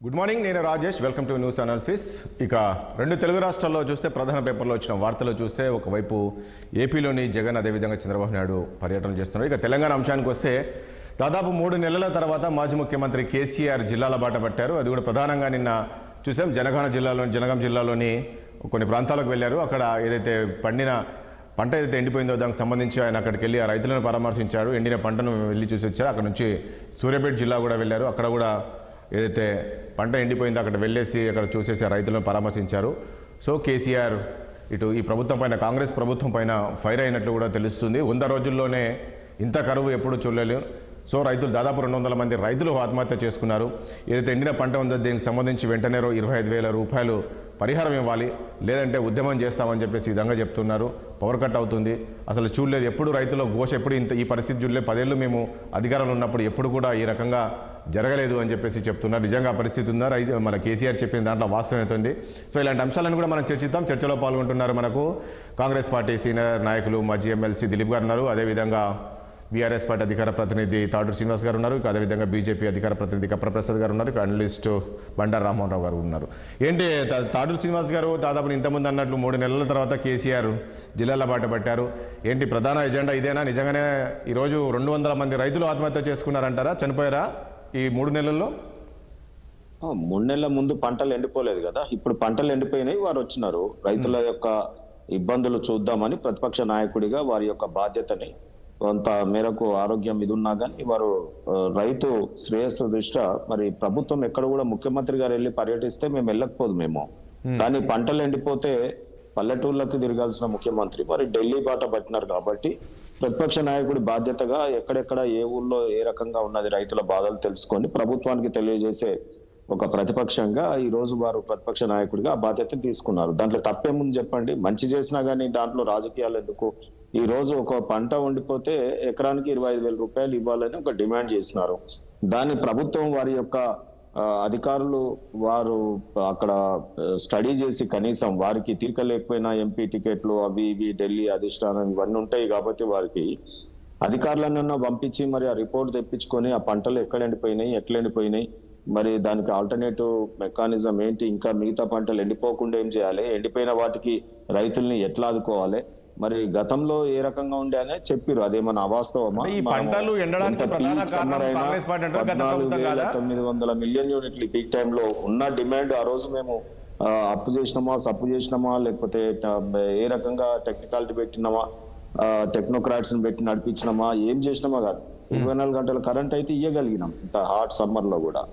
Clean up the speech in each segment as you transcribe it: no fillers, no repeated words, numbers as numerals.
Good morning, నేను Rajesh. Welcome to news analysis. ఇక రెండు తెలుగు రాష్ట్రాల్లో చూస్తే ప్రధాన పేపర్లో వచ్చిన వార్తలు చూస్తే ఒకవైపు ఏపీలోని జగన్, అదేవిధంగా చంద్రబాబు నాయుడు పర్యటన చేస్తున్నారు. ఇక తెలంగాణ అంశానికి వస్తే దాదాపు 3 నెలల తర్వాత మాజీ ముఖ్యమంత్రి కేసీఆర్ జిల్లాల బాట పట్టారు. అది కూడా ప్రధానంగా నిన్న చూసాం. జనగాం జిల్లాలోని కొన్ని ప్రాంతాలకు వెళ్ళారు. అక్కడ ఏదైతే పంట ఏదైతే ఎండిపోయిందో దానికి సంబంధించి ఆయన అక్కడికి వెళ్ళి ఆ రైతులను పరామర్శించాడు. ఎండిన పంటను వెళ్ళి చూసి వచ్చారు. అక్కడ నుంచి సూర్యాపేట జిల్లా కూడా వెళ్ళారు. అక్కడ కూడా ఏదైతే పంట ఎండిపోయిందో అక్కడ వెళ్ళేసి అక్కడ చూసేసి రైతులను పరామర్శించారు. సో కేసీఆర్ ఇటు ఈ ప్రభుత్వం పైన, కాంగ్రెస్ ప్రభుత్వం పైన ఫైర్ అయినట్లు కూడా తెలుస్తుంది. 100 రోజుల్లోనే ఇంత కరువు ఎప్పుడు చూడలేదు. సో రైతులు దాదాపు 200 మంది రైతులు ఆత్మహత్య చేసుకున్నారు. ఏదైతే ఎండిన పంట ఉందో దీనికి సంబంధించి వెంటనే 25,000 రూపాయలు పరిహారం ఇవ్వాలి, లేదంటే ఉద్యమం చేస్తామని చెప్పేసి ఈ విధంగా చెప్తున్నారు. పవర్ కట్ అవుతుంది. అసలు చూడలేదు ఎప్పుడు రైతుల ఘోష, ఎప్పుడు ఈ పరిస్థితి చూడలేదు. 10 ఏళ్ళు మేము అధికారంలో ఉన్నప్పుడు ఎప్పుడు కూడా ఈ రకంగా జరగలేదు అని చెప్పేసి చెప్తున్నారు. నిజంగా పరిస్థితి ఉందా? మన కేసీఆర్ చెప్పిన దాంట్లో వాస్తవం అవుతుంది. సో ఇలాంటి అంశాలను కూడా మనం చర్చిద్దాం. చర్చలో పాల్గొంటున్నారు మనకు కాంగ్రెస్ పార్టీ సీనియర్ నాయకులు మాజీ ఎమ్మెల్సీ దిలీప్ గారు ఉన్నారు. అదేవిధంగా బీఆర్ఎస్ పార్టీ అధికార ప్రతినిధి తాడూరు శ్రీనివాస్ గారు ఉన్నారు. అదేవిధంగా బీజేపీ అధికార ప్రతినిధి కప్రప్రసాద్ గారు ఉన్నారు. అనలిస్ట్ బండారు రామ్మోహన్ రావు గారు ఉన్నారు. ఏంటి తాడూరు శ్రీనివాస్ గారు, దాదాపు ఇంతకుముందు అన్నట్లు 3 నెలల తర్వాత కేసీఆర్ జిల్లాల బాట పట్టారు. ఏంటి ప్రధాన ఎజెండా ఇదేనా? నిజంగానే ఈరోజు 200 మంది రైతులు ఆత్మహత్య చేసుకున్నారంటారా? చనిపోయారా ఈ 3 నెలల్లో? 3 నెలల ముందు పంటలు ఎండిపోలేదు కదా, ఇప్పుడు పంటలు ఎండిపోయినాయి. వారు వచ్చినారు. రైతుల యొక్క ఇబ్బందులు చూద్దామని ప్రతిపక్ష నాయకుడిగా వారి యొక్క బాధ్యతని కొంత మేరకు ఆరోగ్యం ఇది ఉన్నా కానీ వారు రైతు శ్రేయస్సు దృష్ట్యా మరి ప్రభుత్వం ఎక్కడ కూడా ముఖ్యమంత్రి గారు వెళ్ళి పర్యటిస్తే మేము వెళ్ళకపోదు మేము. కానీ పంటలు ఎండిపోతే పల్లెటూళ్ళకు తిరగాల్సిన ముఖ్యమంత్రి మరి ఢిల్లీ బాట పట్టినారు. కాబట్టి ప్రతిపక్ష నాయకుడి బాధ్యతగా ఎక్కడెక్కడ ఏ ఊళ్ళో ఏ రకంగా ఉన్నది రైతుల బాధలు తెలుసుకొని ప్రభుత్వానికి తెలియజేసే ఒక ప్రతిపక్షంగా ఈ రోజు వారు ప్రతిపక్ష నాయకుడిగా ఆ బాధ్యతను తీసుకున్నారు. దాంట్లో తప్పేముంది చెప్పండి? మంచి చేసినా కానీ దాంట్లో రాజకీయాలు ఎందుకు? ఈ రోజు ఒక పంట వండిపోతే ఎకరానికి 25,000 రూపాయలు ఇవ్వాలని ఒక డిమాండ్ చేసినారు. దాన్ని ప్రభుత్వం వారి యొక్క అధికారులు వారు అక్కడ స్టడీ చేసి కనీసం వారికి తీర్కలేకపోయినా ఎంపీ టికెట్లు అవి ఇవి ఢిల్లీ అధిష్టానం ఇవన్నీ ఉంటాయి కాబట్టి వారికి అధికారులన్నా పంపించి మరి ఆ రిపోర్ట్ తెప్పించుకొని ఆ పంటలు ఎక్కడ ఎండిపోయినాయి, ఎట్లా ఎండిపోయినాయి, మరి దానికి ఆల్టర్నేటివ్ మెకానిజం ఏంటి, ఇంకా మిగతా పంటలు ఎండిపోకుండా ఏం చేయాలి, ఎండిపోయిన వాటికి రైతుల్ని ఎట్లా ఆదుకోవాలి, మరి గతంలో ఏ రకంగా ఉండే అనే చెప్పారు. అదేమన్నా అవాస్తవమా? 900 మిలియన్ యూనిట్లు పీక్ టైంలో ఉన్న డిమాండ్ ఆ రోజు మేము అప్పు చేసినామా, సప్పు చేసినామా, లేకపోతే ఏ రకంగా టెక్నికాలిటీ పెట్టినామా, టెక్నోక్రాట్స్ పెట్టి నడిపించినామా, ఏం చేసినామా కాదు. 24 గంటల కరెంట్ అయితే ఇవ్వగలిగినాం ఇంత హాట్ సమ్మర్ లో కూడా.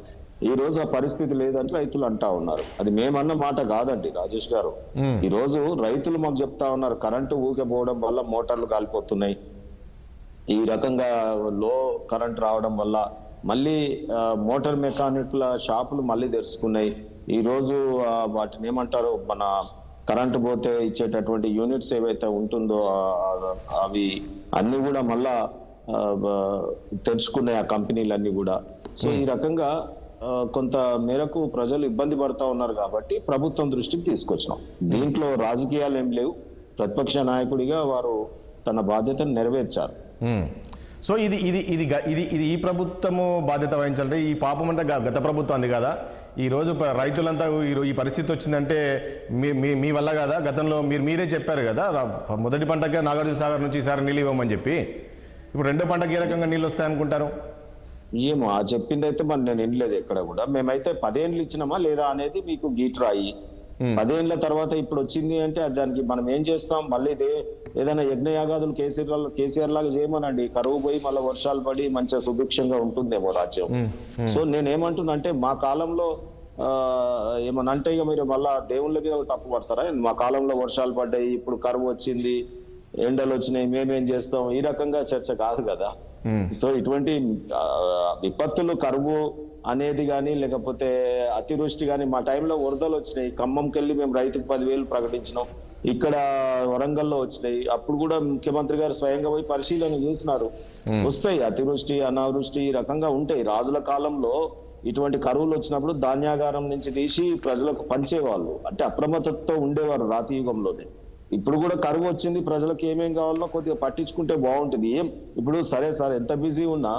ఈ రోజు ఆ పరిస్థితి లేదంటే రైతులు అంటా ఉన్నారు. అది మేమన్న మాట కాదండి రాజేష్ గారు. ఈ రోజు రైతులు మాకు చెప్తా ఉన్నారు కరెంటు ఊకపోవడం వల్ల మోటార్లు కాలిపోతున్నాయి, ఈ రకంగా లో కరెంట్ రావడం వల్ల మళ్ళీ మోటార్ మెకానిక్ల షాపులు మళ్ళీ తెరుచుకున్నాయి. ఈ రోజు వాటిని ఏమంటారు, మన కరెంటు పోతే ఇచ్చేటటువంటి యూనిట్స్ ఏవైతే ఉంటుందో అవి అన్ని కూడా మళ్ళా తెరుచుకున్నాయి ఆ కంపెనీలన్నీ కూడా. సో ఈ రకంగా కొంత మేరకు ప్రజలు ఇబ్బంది పడతా ఉన్నారు కాబట్టి ప్రభుత్వం దృష్టికి తీసుకొచ్చినాం. దీంట్లో రాజకీయాలు ఏం లేవు. ప్రతిపక్ష నాయకుడిగా వారు తన బాధ్యతను నెరవేర్చారు. సో ఇది ఈ ప్రభుత్వము బాధ్యత వహించాలంటే ఈ పాపం అంతా గత ప్రభుత్వం అంది కదా. ఈరోజు రైతులంతా ఈ పరిస్థితి వచ్చిందంటే మీ వల్ల కదా. గతంలో మీరే చెప్పారు కదా, మొదటి పంటకే నాగార్జున సాగర్ నుంచి ఈసారి నీళ్ళు ఇవ్వమని చెప్పి. ఇప్పుడు రెండో పంటకి ఏ రకంగా నీళ్ళు వస్తాయనుకుంటారు? ఏమో ఆ చెప్పింది అయితే మరి నేను వినలేదు ఎక్కడ కూడా. మేమైతే 10 ఏళ్ళు ఇచ్చినామా లేదా అనేది మీకు గీట్రాయి. 10 ఏళ్ళ తర్వాత ఇప్పుడు వచ్చింది అంటే దానికి మనం ఏం చేస్తాం? మళ్ళీ ఏదైనా యజ్ఞయాగాదులు కేసీఆర్ లాగా చేయమనండి. కరువు పోయి మళ్ళీ వర్షాలు పడి మంచిగా సుభిక్షంగా ఉంటుందేమో రాజ్యం. సో నేనేమంటున్నా అంటే మా కాలంలో ఏమన్నా అంటే ఇక మీరు మళ్ళా దేవుళ్ళ మీద తప్పు పడతారా? మా కాలంలో వర్షాలు పడ్డాయి, ఇప్పుడు కరువు వచ్చింది, ఎండలు వచ్చినాయి, మేమేం చేస్తాం, ఈ రకంగా చర్చ కాదు కదా. సో ఇటువంటి విపత్తులు, కరువు అనేది కానీ లేకపోతే అతివృష్టి కానీ, మా టైంలో వరదలు వచ్చినాయి. ఖమ్మంకి వెళ్ళి మేము రైతుకు 10,000 ప్రకటించినాం. ఇక్కడ వరంగల్లో వచ్చినాయి. అప్పుడు కూడా ముఖ్యమంత్రి గారు స్వయంగా పోయి పరిశీలన చేసినారు. వస్తాయి అతివృష్టి, అనావృష్టి ఈ రకంగా ఉంటాయి. రాజుల కాలంలో ఇటువంటి కరువులు వచ్చినప్పుడు ధాన్యాగారం నుంచి తీసి ప్రజలకు పంచేవాళ్ళు. అంటే అప్రమత్తతో ఉండేవారు రాతి యుగంలోనే. ఇప్పుడు కూడా కరువు వచ్చింది, ప్రజలకు ఏమేం కావాలో కొద్దిగా పట్టించుకుంటే బాగుంటుంది. ఇప్పుడు సరే సార్ ఎంత బిజీ ఉన్నా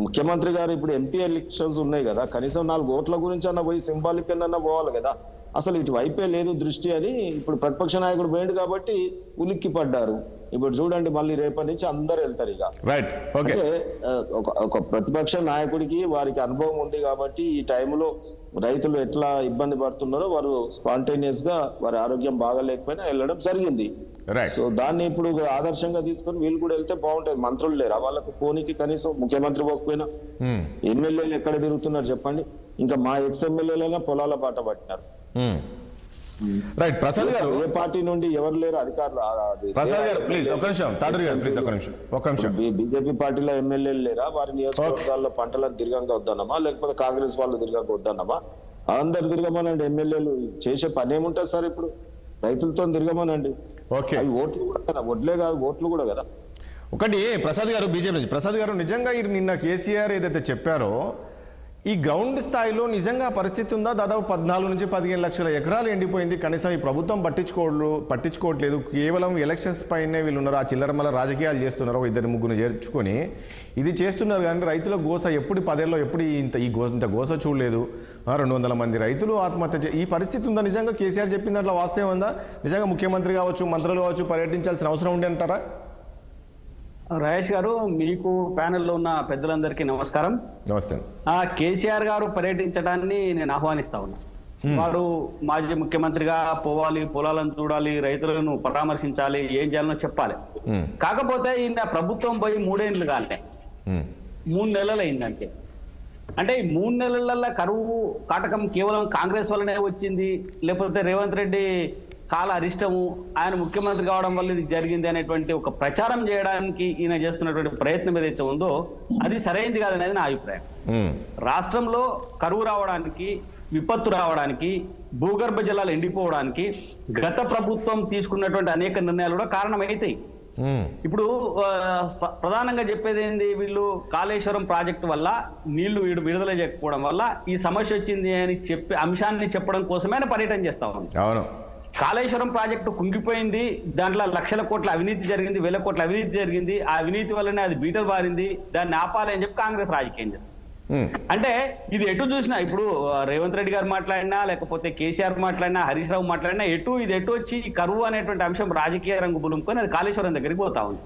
ముఖ్యమంత్రి గారు ఇప్పుడు ఎంపీ ఎలక్షన్స్ ఉన్నాయి కదా, కనీసం 4 ఓట్ల గురించి అన్న పోయి సింబాలిక్ అన్న పోవాలి కదా. అసలు ఇటువైపే లేదు దృష్టి అని ఇప్పుడు ప్రతిపక్ష నాయకుడు పోయిండు కాబట్టి ఉలిక్కి పడ్డారు. ఇప్పుడు చూడండి మళ్ళీ రేపటి నుంచి అందరు వెళ్తారు ఇక. Right, okay. అంటే ఒక ప్రతిపక్ష నాయకుడికి వారికి అనుభవం ఉంది కాబట్టి ఈ టైంలో రైతులు ఎట్లా ఇబ్బంది పడుతున్నారో వారు స్పాంటేనియస్ గా వారి ఆరోగ్యం బాగాలేకపోయినా వెళ్ళడం జరిగింది. సో దాన్ని ఇప్పుడు ఆదర్శంగా తీసుకొని వీళ్ళు కూడా వెళ్తే బాగుంటది. మంత్రులు లేరా వాళ్ళకు పోనీకి? కనీసం ముఖ్యమంత్రి పోకపోయినా ఎమ్మెల్యేలు ఎక్కడ తిరుగుతున్నారు చెప్పండి? ఇంకా మా ఎక్స్ ఎమ్మెల్యేలైనా పొలాల బాట పట్టినారు. రైట్, ప్రసాద్ గారు, ఏ పార్టీ నుండి ఎవరు లేరు అధికారులు? ప్రసాద్ గారు ప్లీజ్ ఒక నిమిషం, తాటూరి గారు ప్లీజ్ ఒక నిమిషం. బీజేపీ పార్టీలో ఎమ్మెల్యేలు లేరా? వారి నియోజకవర్గాల్లో పంటలను దీర్ఘంగా వద్దన్నమా, లేకపోతే కాంగ్రెస్ వాళ్ళు దీర్ఘంగా వద్దన్నమా? అందరు తిరగమనండి. ఎమ్మెల్యేలు చేసే పని ఏముంటుంది సార్? ఇప్పుడు రైతులతో తిరగమనండి. ఓకే, అవి ఓట్లు కూడా కదా, వడ్లే కాదు ఓట్లు కూడా కదా. ఒకటి ప్రసాద్ గారు, బీజేపీ నుంచి ప్రసాద్ గారు, నిజంగా నిన్న కేసీఆర్ ఏదైతే చెప్పారో ఈ గ్రౌండ్ స్థాయిలో నిజంగా పరిస్థితి ఉందా? దాదాపు 14 నుంచి 15 లక్షల ఎకరాలు ఎండిపోయింది. కనీసం ఈ ప్రభుత్వం పట్టించుకోవట్లేదు. కేవలం ఎలక్షన్స్ పైనే వీళ్ళు ఉన్నారు. ఆ చిల్లర మళ్ళీ రాజకీయాలు చేస్తున్నారు. 2-3 చేర్చుకొని ఇది చేస్తున్నారు. కానీ రైతుల గోస ఎప్పుడు 10 ఏళ్ళలో ఎప్పుడు ఇంత గోస చూడలేదు. 200 మంది రైతులు ఆత్మహత్య. ఈ పరిస్థితి ఉందా నిజంగా? కేసీఆర్ చెప్పిన దాంట్లో వాస్తవం ఉందా? నిజంగా ముఖ్యమంత్రి కావచ్చు, మంత్రులు కావచ్చు పర్యటించాల్సిన అవసరం ఉండే అంటారా? రాజేష్ గారు, మీకు ప్యానెల్లో ఉన్న పెద్దలందరికీ నమస్కారం. నమస్తే. కేసీఆర్ గారు పర్యటించడాన్ని నేను ఆహ్వానిస్తా ఉన్నా. వారు మాజీ ముఖ్యమంత్రిగా పోవాలి, పొలాలను చూడాలి, రైతులను పరామర్శించాలి, ఏం చేయాలనో చెప్పాలి. కాకపోతే ఈయన ప్రభుత్వం పోయి 3 ఏళ్ళు కాలే, 3 నెలలు అయిందంటే. అంటే ఈ 3 నెలల కరువు కాటకం కేవలం కాంగ్రెస్ వల్లనే వచ్చింది, లేకపోతే రేవంత్ రెడ్డి చాలా అరిష్టము, ఆయన ముఖ్యమంత్రి కావడం వల్ల ఇది జరిగింది అనేటువంటి ఒక ప్రచారం చేయడానికి ఈయన చేస్తున్నటువంటి ప్రయత్నం ఏదైతే ఉందో అది సరైనది కాదనేది నా అభిప్రాయం. రాష్ట్రంలో కరువు రావడానికి, విపత్తు రావడానికి, భూగర్భ జలాలు ఎండిపోవడానికి గత ప్రభుత్వం తీసుకున్నటువంటి అనేక నిర్ణయాలు కూడా కారణమైతాయి. ఇప్పుడు ప్రధానంగా చెప్పేది ఏంది, వీళ్ళు కాళేశ్వరం ప్రాజెక్టు వల్ల నీళ్లు విడుదల చేయకపోవడం వల్ల ఈ సమస్య వచ్చింది అని చెప్పి అంశాన్ని చెప్పడం కోసమే ఆయన పర్యటన చేస్తా ఉంది. అవును, కాళేశ్వరం ప్రాజెక్టు కుంగిపోయింది, దాంట్లో లక్షల కోట్ల అవినీతి జరిగింది, 1000 కోట్ల అవినీతి జరిగింది, ఆ అవినీతి వల్లనే అది బీటలు బారింది, దాన్ని ఆపాలి అని చెప్పి కాంగ్రెస్ రాజకీయం చేస్తుంది. అంటే ఇది ఎటు చూసినా, ఇప్పుడు రేవంత్ రెడ్డి గారు మాట్లాడినా, లేకపోతే కేసీఆర్ మాట్లాడినా, హరీష్ రావు మాట్లాడినా, ఇది ఎటు వచ్చి కరువు అనేటువంటి అంశం రాజకీయ రంగు బులుముకొని అది కాళేశ్వరం దగ్గరికి పోతా ఉంది.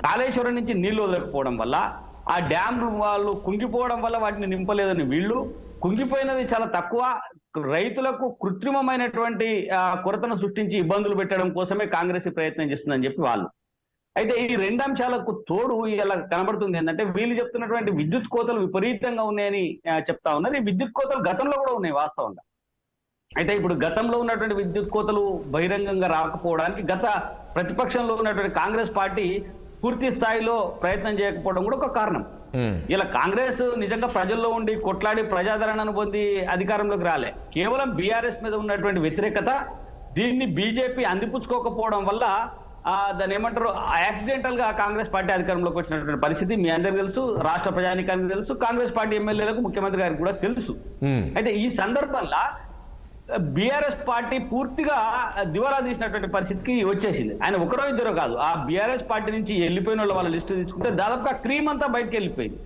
కాళేశ్వరం నుంచి నీళ్లు వదలకపోవడం వల్ల, ఆ డ్యామ్ వాళ్ళు కుంగిపోవడం వల్ల వాటిని నింపలేదని వీళ్ళు, కుంగిపోయినది చాలా తక్కువ, రైతులకు కృత్రిమమైనటువంటి కొరతను సృష్టించి ఇబ్బందులు పెట్టడం కోసమే కాంగ్రెస్ ప్రయత్నం చేస్తుందని చెప్పి వాళ్ళు. అయితే ఈ 2 అంశాలకు తోడు ఇలా కనబడుతుంది ఏంటంటే, వీళ్ళు చెప్తున్నటువంటి విద్యుత్ కోతలు విపరీతంగా ఉన్నాయని చెప్తా ఉన్నారు. ఈ విద్యుత్ కోతలు గతంలో కూడా ఉన్నాయి వాస్తవంగా. అయితే ఇప్పుడు గతంలో ఉన్నటువంటి విద్యుత్ కోతలు బహిరంగంగా రాకపోవడానికి గత ప్రతిపక్షంలో ఉన్నటువంటి కాంగ్రెస్ పార్టీ పూర్తి స్థాయిలో ప్రయత్నం చేయకపోవడం కూడా ఒక కారణం. ఇలా కాంగ్రెస్ నిజంగా ప్రజల్లో ఉండి కొట్లాడి ప్రజాదరణను పొంది అధికారంలోకి రాలే. కేవలం బీఆర్ఎస్ మీద ఉన్నటువంటి వ్యతిరేకత, దీన్ని బీజేపీ అందిపుచ్చుకోకపోవడం వల్ల దాన్ని ఏమంటారు, యాక్సిడెంటల్ గా కాంగ్రెస్ పార్టీ అధికారంలోకి వచ్చినటువంటి పరిస్థితి మీ అందరికీ తెలుసు, రాష్ట్ర ప్రజానికానికి తెలుసు, కాంగ్రెస్ పార్టీ ఎమ్మెల్యేలకు, ముఖ్యమంత్రి గారికి కూడా తెలుసు. అయితే ఈ సందర్భంలో బీఆర్ఎస్ పార్టీ పూర్తిగా దివాలా తీసినటువంటి పరిస్థితికి వచ్చేసింది. ఆయన ఒకరో ఇద్దరో కాదు, ఆ బీఆర్ఎస్ పార్టీ నుంచి వెళ్ళిపోయిన వాళ్ళ లిస్టు తీసుకుంటే దాదాపుగా క్రీమ్ అంతా బయటకు వెళ్ళిపోయింది.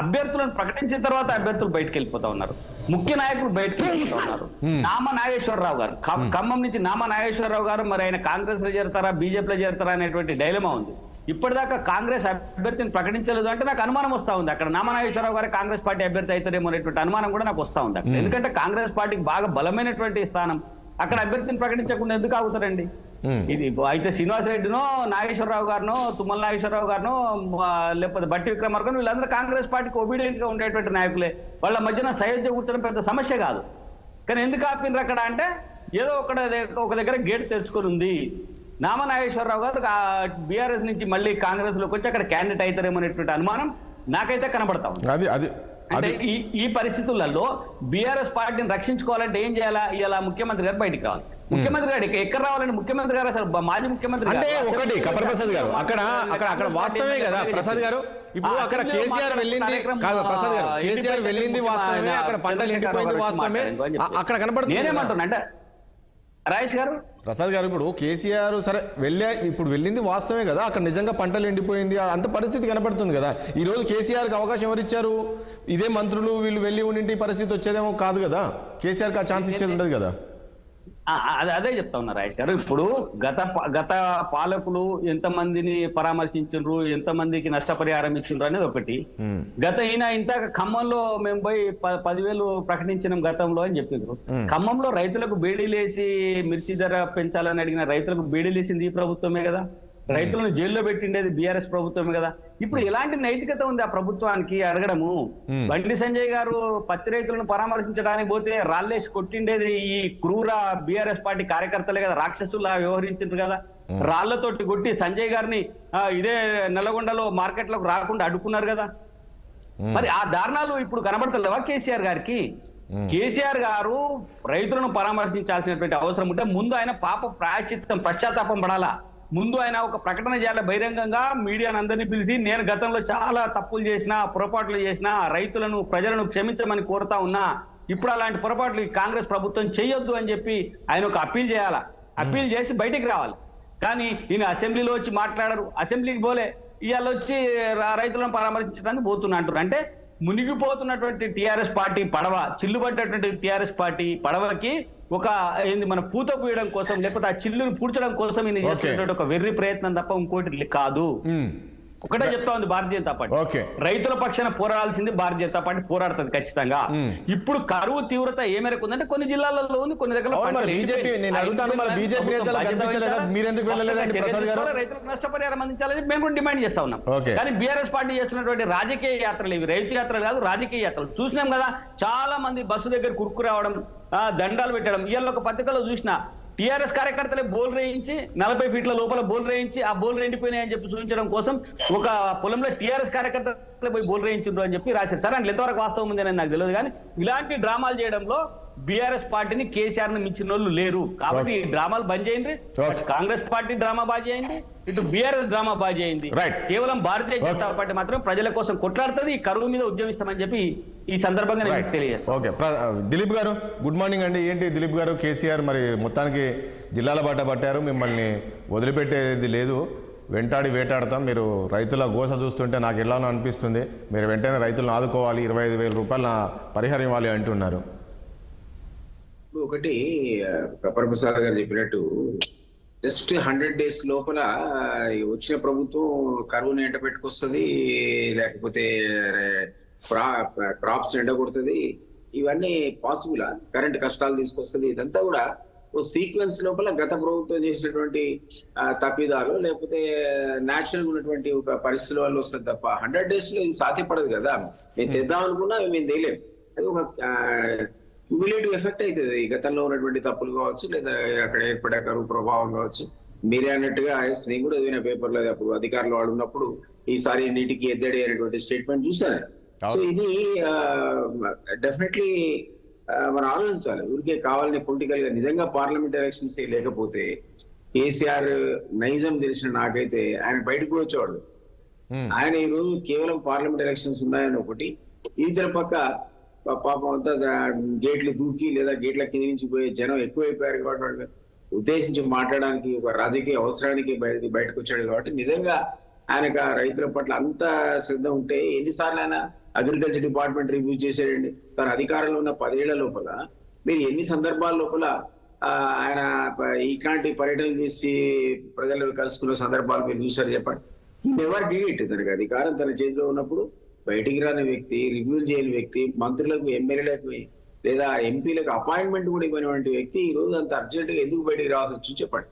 అభ్యర్థులను ప్రకటించిన తర్వాత అభ్యర్థులు బయటకు వెళ్ళిపోతా ఉన్నారు, ముఖ్య నాయకులు బయటకు వెళ్ళిపోతా ఉన్నారు. నామా నాగేశ్వరరావు గారు, ఖమ్మం నుంచి నామా నాగేశ్వరరావు గారు, మరి ఆయన కాంగ్రెస్ లో చేరతారా, బీజేపీలో చేరతారా అనేటువంటి డైలమా ఉంది. ఇప్పటిదాకా కాంగ్రెస్ అభ్యర్థిని ప్రకటించలేదు అంటే నాకు అనుమానం వస్తా ఉంది. అక్కడ నామనాగేశ్వరరావు గారు కాంగ్రెస్ పార్టీ అభ్యర్థి అవుతారేమో అనేటువంటి అనుమానం కూడా నాకు వస్తా ఉంది. ఎందుకంటే కాంగ్రెస్ పార్టీకి బాగా బలమైనటువంటి స్థానం, అక్కడ అభ్యర్థిని ప్రకటించకుండా ఎందుకు ఆగుతారండి? ఇది అయితే శ్రీనివాస్ రెడ్డినో, నాగేశ్వరరావు గారినో, తుమ్మల నాగేశ్వరరావు గారినో, లేకపోతే బట్టి విక్రమార్కనో, వీళ్ళందరూ కాంగ్రెస్ పార్టీకి ఒబీడియంట్ గా ఉండేటువంటి నాయకులే. వాళ్ళ మధ్యన సయోధ్య కూర్చోడం పెద్ద సమస్య కాదు. కానీ ఎందుకు ఆపినరు అక్కడ అంటే, ఏదో ఒక దగ్గర గేట్ తెరుచుకొని ఉంది. నామా నాగేశ్వరరావు గారు బీఆర్ఎస్ నుంచి మళ్ళీ కాంగ్రెస్ లోకి వచ్చి అక్కడ క్యాండిడేట్ అవుతారేమో అనేటువంటి అనుమానం నాకైతే కనబడతా ఉంది. అంటే ఈ పరిస్థితులలో బీఆర్ఎస్ పార్టీని రక్షించుకోవాలంటే ఏం చేయాలా? ఇలా ముఖ్యమంత్రి గారు బయటికి రావాలి. ముఖ్యమంత్రి గారు ఎక్కడ రావాలంటే, ముఖ్యమంత్రి గారు అసలు మాజీ ముఖ్యమంత్రి అంటే ఒకటి కపర్ ప్రసాద్ గారు, అక్కడ వాస్తవమే కదా ప్రసాద్ గారు. ఇప్పుడు అక్కడ కేసీఆర్ వెళ్ళింది కాదు ప్రసాద్ గారు, కేసీఆర్ వెళ్ళింది వాస్తవమే, అక్కడ పంటలు ఎండిపోయింది వాస్తవమే, అక్కడ కనబడుతుంది. నేనేమంటున్నా అంటే రాజేష్ గారు. ప్రసాద్ గారు, ఇప్పుడు కేసీఆర్ సరే ఇప్పుడు వెళ్ళింది వాస్తవమే కదా, అక్కడ నిజంగా పంటలు ఎండిపోయింది, అంత పరిస్థితి కనపడుతుంది కదా. ఈ రోజు కేసీఆర్కి అవకాశం ఎవరిచ్చారు? ఇదే మంత్రులు వీళ్ళు వెళ్ళి ఉండింటి పరిస్థితి వచ్చేదేమో కాదు కదా, కేసీఆర్కి ఆ ఛాన్స్ ఇచ్చేది ఉండదు కదా. అదే చెప్తా ఉన్నా రాజేష్ గారు. ఇప్పుడు గత పాలకులు ఎంతమందిని పరామర్శించారు, ఎంతమందికి నష్టపరిహారం ఇచ్చిండ్రు అనేది ఒకటి. గత ఇంత ఖమ్మంలో మేము పోయి 10,000 ప్రకటించినాం గతంలో అని చెప్పిండ్రు. ఖమ్మంలో రైతులకు బేడీలేసి మిర్చి ధర పెంచాలని అడిగిన రైతులకు బేడీలేసింది ఈ ప్రభుత్వమే కదా. రైతులను జైల్లో పెట్టిండేది బీఆర్ఎస్ ప్రభుత్వమే కదా. ఇప్పుడు ఎలాంటి నైతికత ఉంది ఆ ప్రభుత్వానికి అడగడము? బండి సంజయ్ గారు పత్తి రైతులను పరామర్శించడానికి పోతే రాళ్ళేసి కొట్టిండేది ఈ క్రూర బీఆర్ఎస్ పార్టీ కార్యకర్తలే కదా, రాక్షసులా వ్యవహరించారు కదా. రాళ్లతోటి కొట్టి సంజయ్ గారిని ఇదే నల్లగొండలో మార్కెట్లకు రాకుండా అడ్డుకున్నారు కదా. మరి ఆ దారుణాలు ఇప్పుడు కనబడతలేవా కేసీఆర్ గారికి? కేసీఆర్ గారు రైతులను పరామర్శించాల్సినటువంటి అవసరం ఉంటే ముందు ఆయన పశ్చాత్తాపం పడాలా. ముందు ఆయన ఒక ప్రకటన చేయాలి బహిరంగంగా, మీడియాను అందరినీ పిలిచి నేను గతంలో చాలా తప్పులు చేసినా, పొరపాట్లు చేసినా, రైతులను ప్రజలను క్షమించమని కోరుతా ఉన్నా, ఇప్పుడు అలాంటి పొరపాట్లు కాంగ్రెస్ ప్రభుత్వం చేయొద్దు అని చెప్పి ఆయన ఒక అప్పీల్ చేయాలా. అప్పీల్ చేసి బయటికి రావాలి. కానీ ఈయన అసెంబ్లీలో వచ్చి మాట్లాడరు, అసెంబ్లీకి పోలే, ఇవాళ వచ్చి రైతులను పరామర్శించడానికి పోతున్నా అంటారు. అంటే మునిగిపోతున్నటువంటి టీఆర్ఎస్ పార్టీ పడవ, చిల్లుబడ్డటువంటి టీఆర్ఎస్ పార్టీ పడవకి ఒక మన పూత పూయడం కోసం, లేకపోతే ఆ చిల్లును పూడ్చడం కోసం ఈయన చేస్తున్నటువంటి ఒక వెర్రి ప్రయత్నం తప్ప ఇంకోటి కాదు. ఒకటే చెప్తా ఉంది భారతీయ జనతా పార్టీ, రైతుల పక్షాన పోరాడాల్సింది భారతీయ జనతా పార్టీ పోరాడుతుంది ఖచ్చితంగా. ఇప్పుడు కరువు తీవ్రత ఏ మేరకు ఉందంటే కొన్ని జిల్లాలలో ఉంది, కొన్ని దగ్గర రైతులకు నష్టపరిహారం అందించాలని మేము కూడా డిమాండ్ చేస్తా ఉన్నాం. కానీ బీఆర్ఎస్ పార్టీ చేస్తున్నటువంటి రాజకీయ యాత్రలు ఇవి, రైతు యాత్రలు కాదు, రాజకీయ యాత్రలు చూసినాం కదా. చాలా మంది బస్సు దగ్గర కురుకు రావడం, దండాలు పెట్టడం. ఇవాళ ఒక పత్రికలో చూసిన టీఆర్ఎస్ కార్యకర్తలే బోల్ వేయించి 40 ఫీట్ల లోపల బోల్ వేయించి ఆ బోల్ ఎండిపోయినాయని చెప్పి చూపించడం కోసం ఒక పొలంలో టీఆర్ఎస్ కార్యకర్తలే పోయి బోల్ వేయించారు అని చెప్పి రాశారు. సరే అండి, ఎంతవరకు వాస్తవం ఉంది అని నాకు తెలియదు. కానీ ఇలాంటి డ్రామాలు చేయడంలో బీఆర్ఎస్ పార్టీని కేసీఆర్ ని మించిన వాళ్ళు లేరు. కాబట్టి ఈ డ్రామాలు బంద్ చేయండి. కాంగ్రెస్ పార్టీ డ్రామా బాగా చేయండి, ఇటు బీఆర్ఎస్ డ్రామా బాగా చేయండి. కేవలం భారతీయ జనతా పార్టీ మాత్రం ప్రజల కోసం కొట్లాడుతుంది, ఈ కరువు మీద ఉద్యమిస్తామని చెప్పి ఈ సందర్భంగా నేను తెలియజేస్తాను. ఓకే, దిలీప్ గారు గుడ్ మార్నింగ్ అండి. ఏంటి దిలీప్ గారు, కేసీఆర్ మరి మొత్తానికి జిల్లాల బాట పట్టారు, మిమ్మల్ని వదిలిపెట్టేది లేదు, వెంటాడి వేటాడతాం. మీరు రైతుల గోస చూస్తుంటే నాకు ఎలానో అనిపిస్తుంది, మీరు వెంటనే రైతులను ఆదుకోవాలి, 25,000 రూపాయల పరిహారం ఇవ్వాలి అంటున్నారు. ఒకటి ప్రపర్ ప్రసాద్ గారు చెప్పినట్టు జస్ట్ 100 days లోపల వచ్చిన ప్రభుత్వం కరువుని ఎండ పెట్టుకొస్తుంది, లేకపోతే క్రాప్స్ ఎండగొడుతుంది, ఇవన్నీ పాసిబుల్. కరెంట్ కష్టాలు తీసుకొస్తుంది. ఇదంతా కూడా ఓ సీక్వెన్స్ లోపల గత ప్రభుత్వం చేసినటువంటి తప్పిదాలు, లేకపోతే న్యాచురల్ ఉన్నటువంటి ఒక పరిస్థితుల వల్ల వస్తుంది తప్ప 100 days లో ఇది సాధ్యపడదు కదా. మేము తెద్దాం అనుకున్నా మేము తెలియలేము. అది ఒక క్యుములేటివ్ ఎఫెక్ట్ అవుతుంది. గతంలో ఉన్నటువంటి తప్పులు కావచ్చు, లేదా అక్కడ ఏర్పడే కరువు ప్రభావం కావచ్చు. మీరే అన్నట్టుగా నేను కూడా చదివిన పేపర్లో అప్పుడు అధికారులు వాడు ఉన్నప్పుడు ఈసారి నీటికి ఎద్దడి అనేటువంటి స్టేట్మెంట్ చూసాను. సో ఇది డెఫినెట్లీ మనం ఆలోచించాలి. ఊరికే కావాలని పొలిటికల్ గా నిజంగా పార్లమెంట్ ఎలక్షన్స్ లేకపోతే కేసీఆర్ నైజం తెలిసిన నాకైతే ఆయన బయటకు కూడా వచ్చేవాడు. ఆయన ఈరోజు కేవలం పార్లమెంట్ ఎలక్షన్స్ ఉన్నాయని ఒకటి, ఇతర పక్క పాపం అంతా గేట్లు దూకి లేదా గేట్ల కింద నుంచి పోయే జనం ఎక్కువైపోయారు కాబట్టి ఉద్దేశించి మాట్లాడడానికి ఒక రాజకీయ అవసరానికి బయటకు వచ్చాడు. కాబట్టి నిజంగా ఆయనకు రైతుల పట్ల అంత శ్రద్ధ ఉంటే ఎన్నిసార్లు ఆయన అగ్రికల్చర్ డిపార్ట్మెంట్ రివ్యూ చేశాడండి. తన అధికారంలో ఉన్న 10 ఏళ్ల లోపల మీరు ఎన్ని సందర్భాల లోపల ఆయన ఇట్లాంటి పర్యటనలు చేసి ప్రజలు కలుసుకున్న సందర్భాలు మీరు చూసారు చెప్పండి. ఎవరు డిలీట్ తనకు అధికారం తన చేతిలో ఉన్నప్పుడు బయటికి రాని వ్యక్తి, రివ్యూలు చేయని వ్యక్తి, మంత్రులకు ఎమ్మెల్యేలకు లేదా ఎంపీలకు అపాయింట్మెంట్ కూడా ఇవ్వనివంటి వ్యక్తి ఈ రోజు అంత అర్జెంట్ గా ఎందుకు బయటికి రావాల్సి వచ్చి చెప్పండి.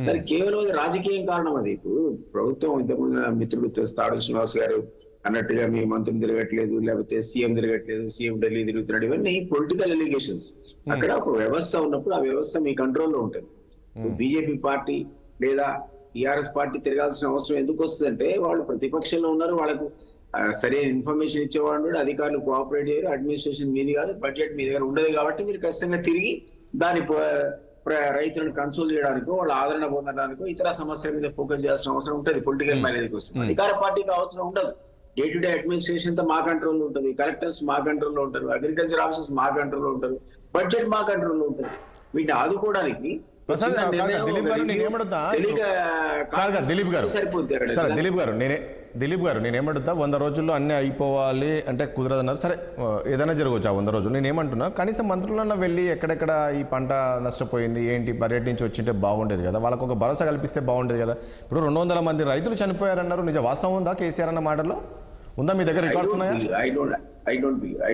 దానికి కేవలం రాజకీయం కారణం. అది ఇప్పుడు ప్రభుత్వం ఇంతకుముందు మిత్రుడు తాడు శ్రీనివాస్ గారు అన్నట్టుగా మీ మంత్రులు తిరగట్లేదు, లేకపోతే సీఎం తిరగట్లేదు, సీఎం ఢిల్లీ తిరుగుతున్నాడు, ఇవన్నీ పొలిటికల్ ఎలిగేషన్స్. అక్కడ ఒక వ్యవస్థ ఉన్నప్పుడు ఆ వ్యవస్థ మీ కంట్రోల్లో ఉంటుంది. బీజేపీ పార్టీ లేదా టీఆర్ఎస్ పార్టీ తిరగాల్సిన అవసరం ఎందుకు వస్తుందంటే వాళ్ళు ప్రతిపక్షంలో ఉన్నారు, వాళ్ళకు సరైన ఇన్ఫర్మేషన్ ఇచ్చేవాడు, అధికారులు కోఆపరేట్ చేయరు, అడ్మినిస్ట్రేషన్ మీది కాదు, బడ్జెట్ మీ దగ్గర ఉండదు. కాబట్టి మీరు ఖచ్చితంగా తిరిగి దాని రైతులను కన్సోల్ చేయడానికో, వాళ్ళ ఆదరణ పొందడానికో, ఇతర సమస్యల మీద ఫోకస్ చేయాల్సిన అవసరం ఉంటుంది పొలిటికల్ మేనేజ్ కోసం. అధికార పార్టీకి అవసరం ఉండదు. డే టు డే అడ్మినిస్ట్రేషన్ తో మా కంట్రోల్లో ఉంటుంది, కలెక్టర్స్ మా కంట్రోల్లో ఉంటారు, అగ్రికల్చర్ ఆఫీసర్స్ మా కంట్రోల్లో ఉంటారు, బడ్జెట్ మా కంట్రోల్లో ఉంటుంది. వీటిని ఆదుకోవడానికి ప్రసాద్ దిలీప్ గారు నేనేమడుతా కాదు దిలీప్ గారు సరే దిలీప్ గారు నేనేమడుతా 100 రోజుల్లో అన్నీ అయిపోవాలి అంటే కుదరదన్నారు. సరే ఏదైనా జరగవచ్చు ఆ 100 రోజులు. నేనేమంటున్నా కనీసం మంత్రులన్నా వెళ్ళి ఎక్కడెక్కడ ఈ పంట నష్టపోయింది ఏంటి పర్యటించి వచ్చింటే బాగుండేది కదా, వాళ్ళకు ఒక భరోసా కల్పిస్తే బాగుండేది కదా. ఇప్పుడు 200 మంది రైతులు చనిపోయారన్నారు, నిజ వాస్తవం ఉందా కేసీఆర్ అన్న మాటలో? ఉందా మీ దగ్గర రికార్డ్స్ ఉన్నాయా? I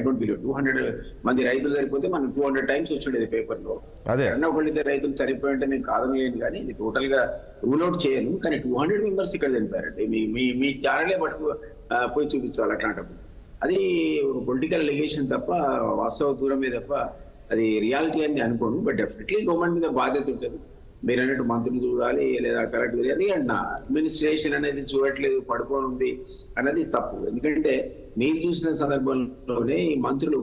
don't believe 200 మంది రైతులు సరిపోతే మనం 200 టైమ్స్ వచ్చిండేది పేపర్ లో. అదే ఒకళ్ళితే రైతులు సరిపోయింటే నేను కాదనలేను, కానీ ఇది టోటల్ గా రూల్ అవుట్ చేయను. కానీ 200 మెంబర్స్ ఇక్కడ చనిపోయారంటే మీ ఛానలే పట్టుకు పోయి చూపించాలి అట్లాంటప్పుడు. అది ఒక పొలిటికల్ ఎలిగేషన్ తప్ప వాస్తవ దూరమే తప్ప అది రియాలిటీ అని అనుకోను. బట్ డెఫినెట్లీ గవర్నమెంట్ మీద బాధ్యత ఉంటుంది. మీరు అన్నట్టు మంత్రులు చూడాలి లేదా కలెక్టర్ చూడాలి అండ్ అడ్మినిస్ట్రేషన్ అనేది చూడట్లేదు పడుకొని ఉంది అన్నది తప్పు. ఎందుకంటే మీరు చూసిన సందర్భంలోనే ఈ మంత్రులు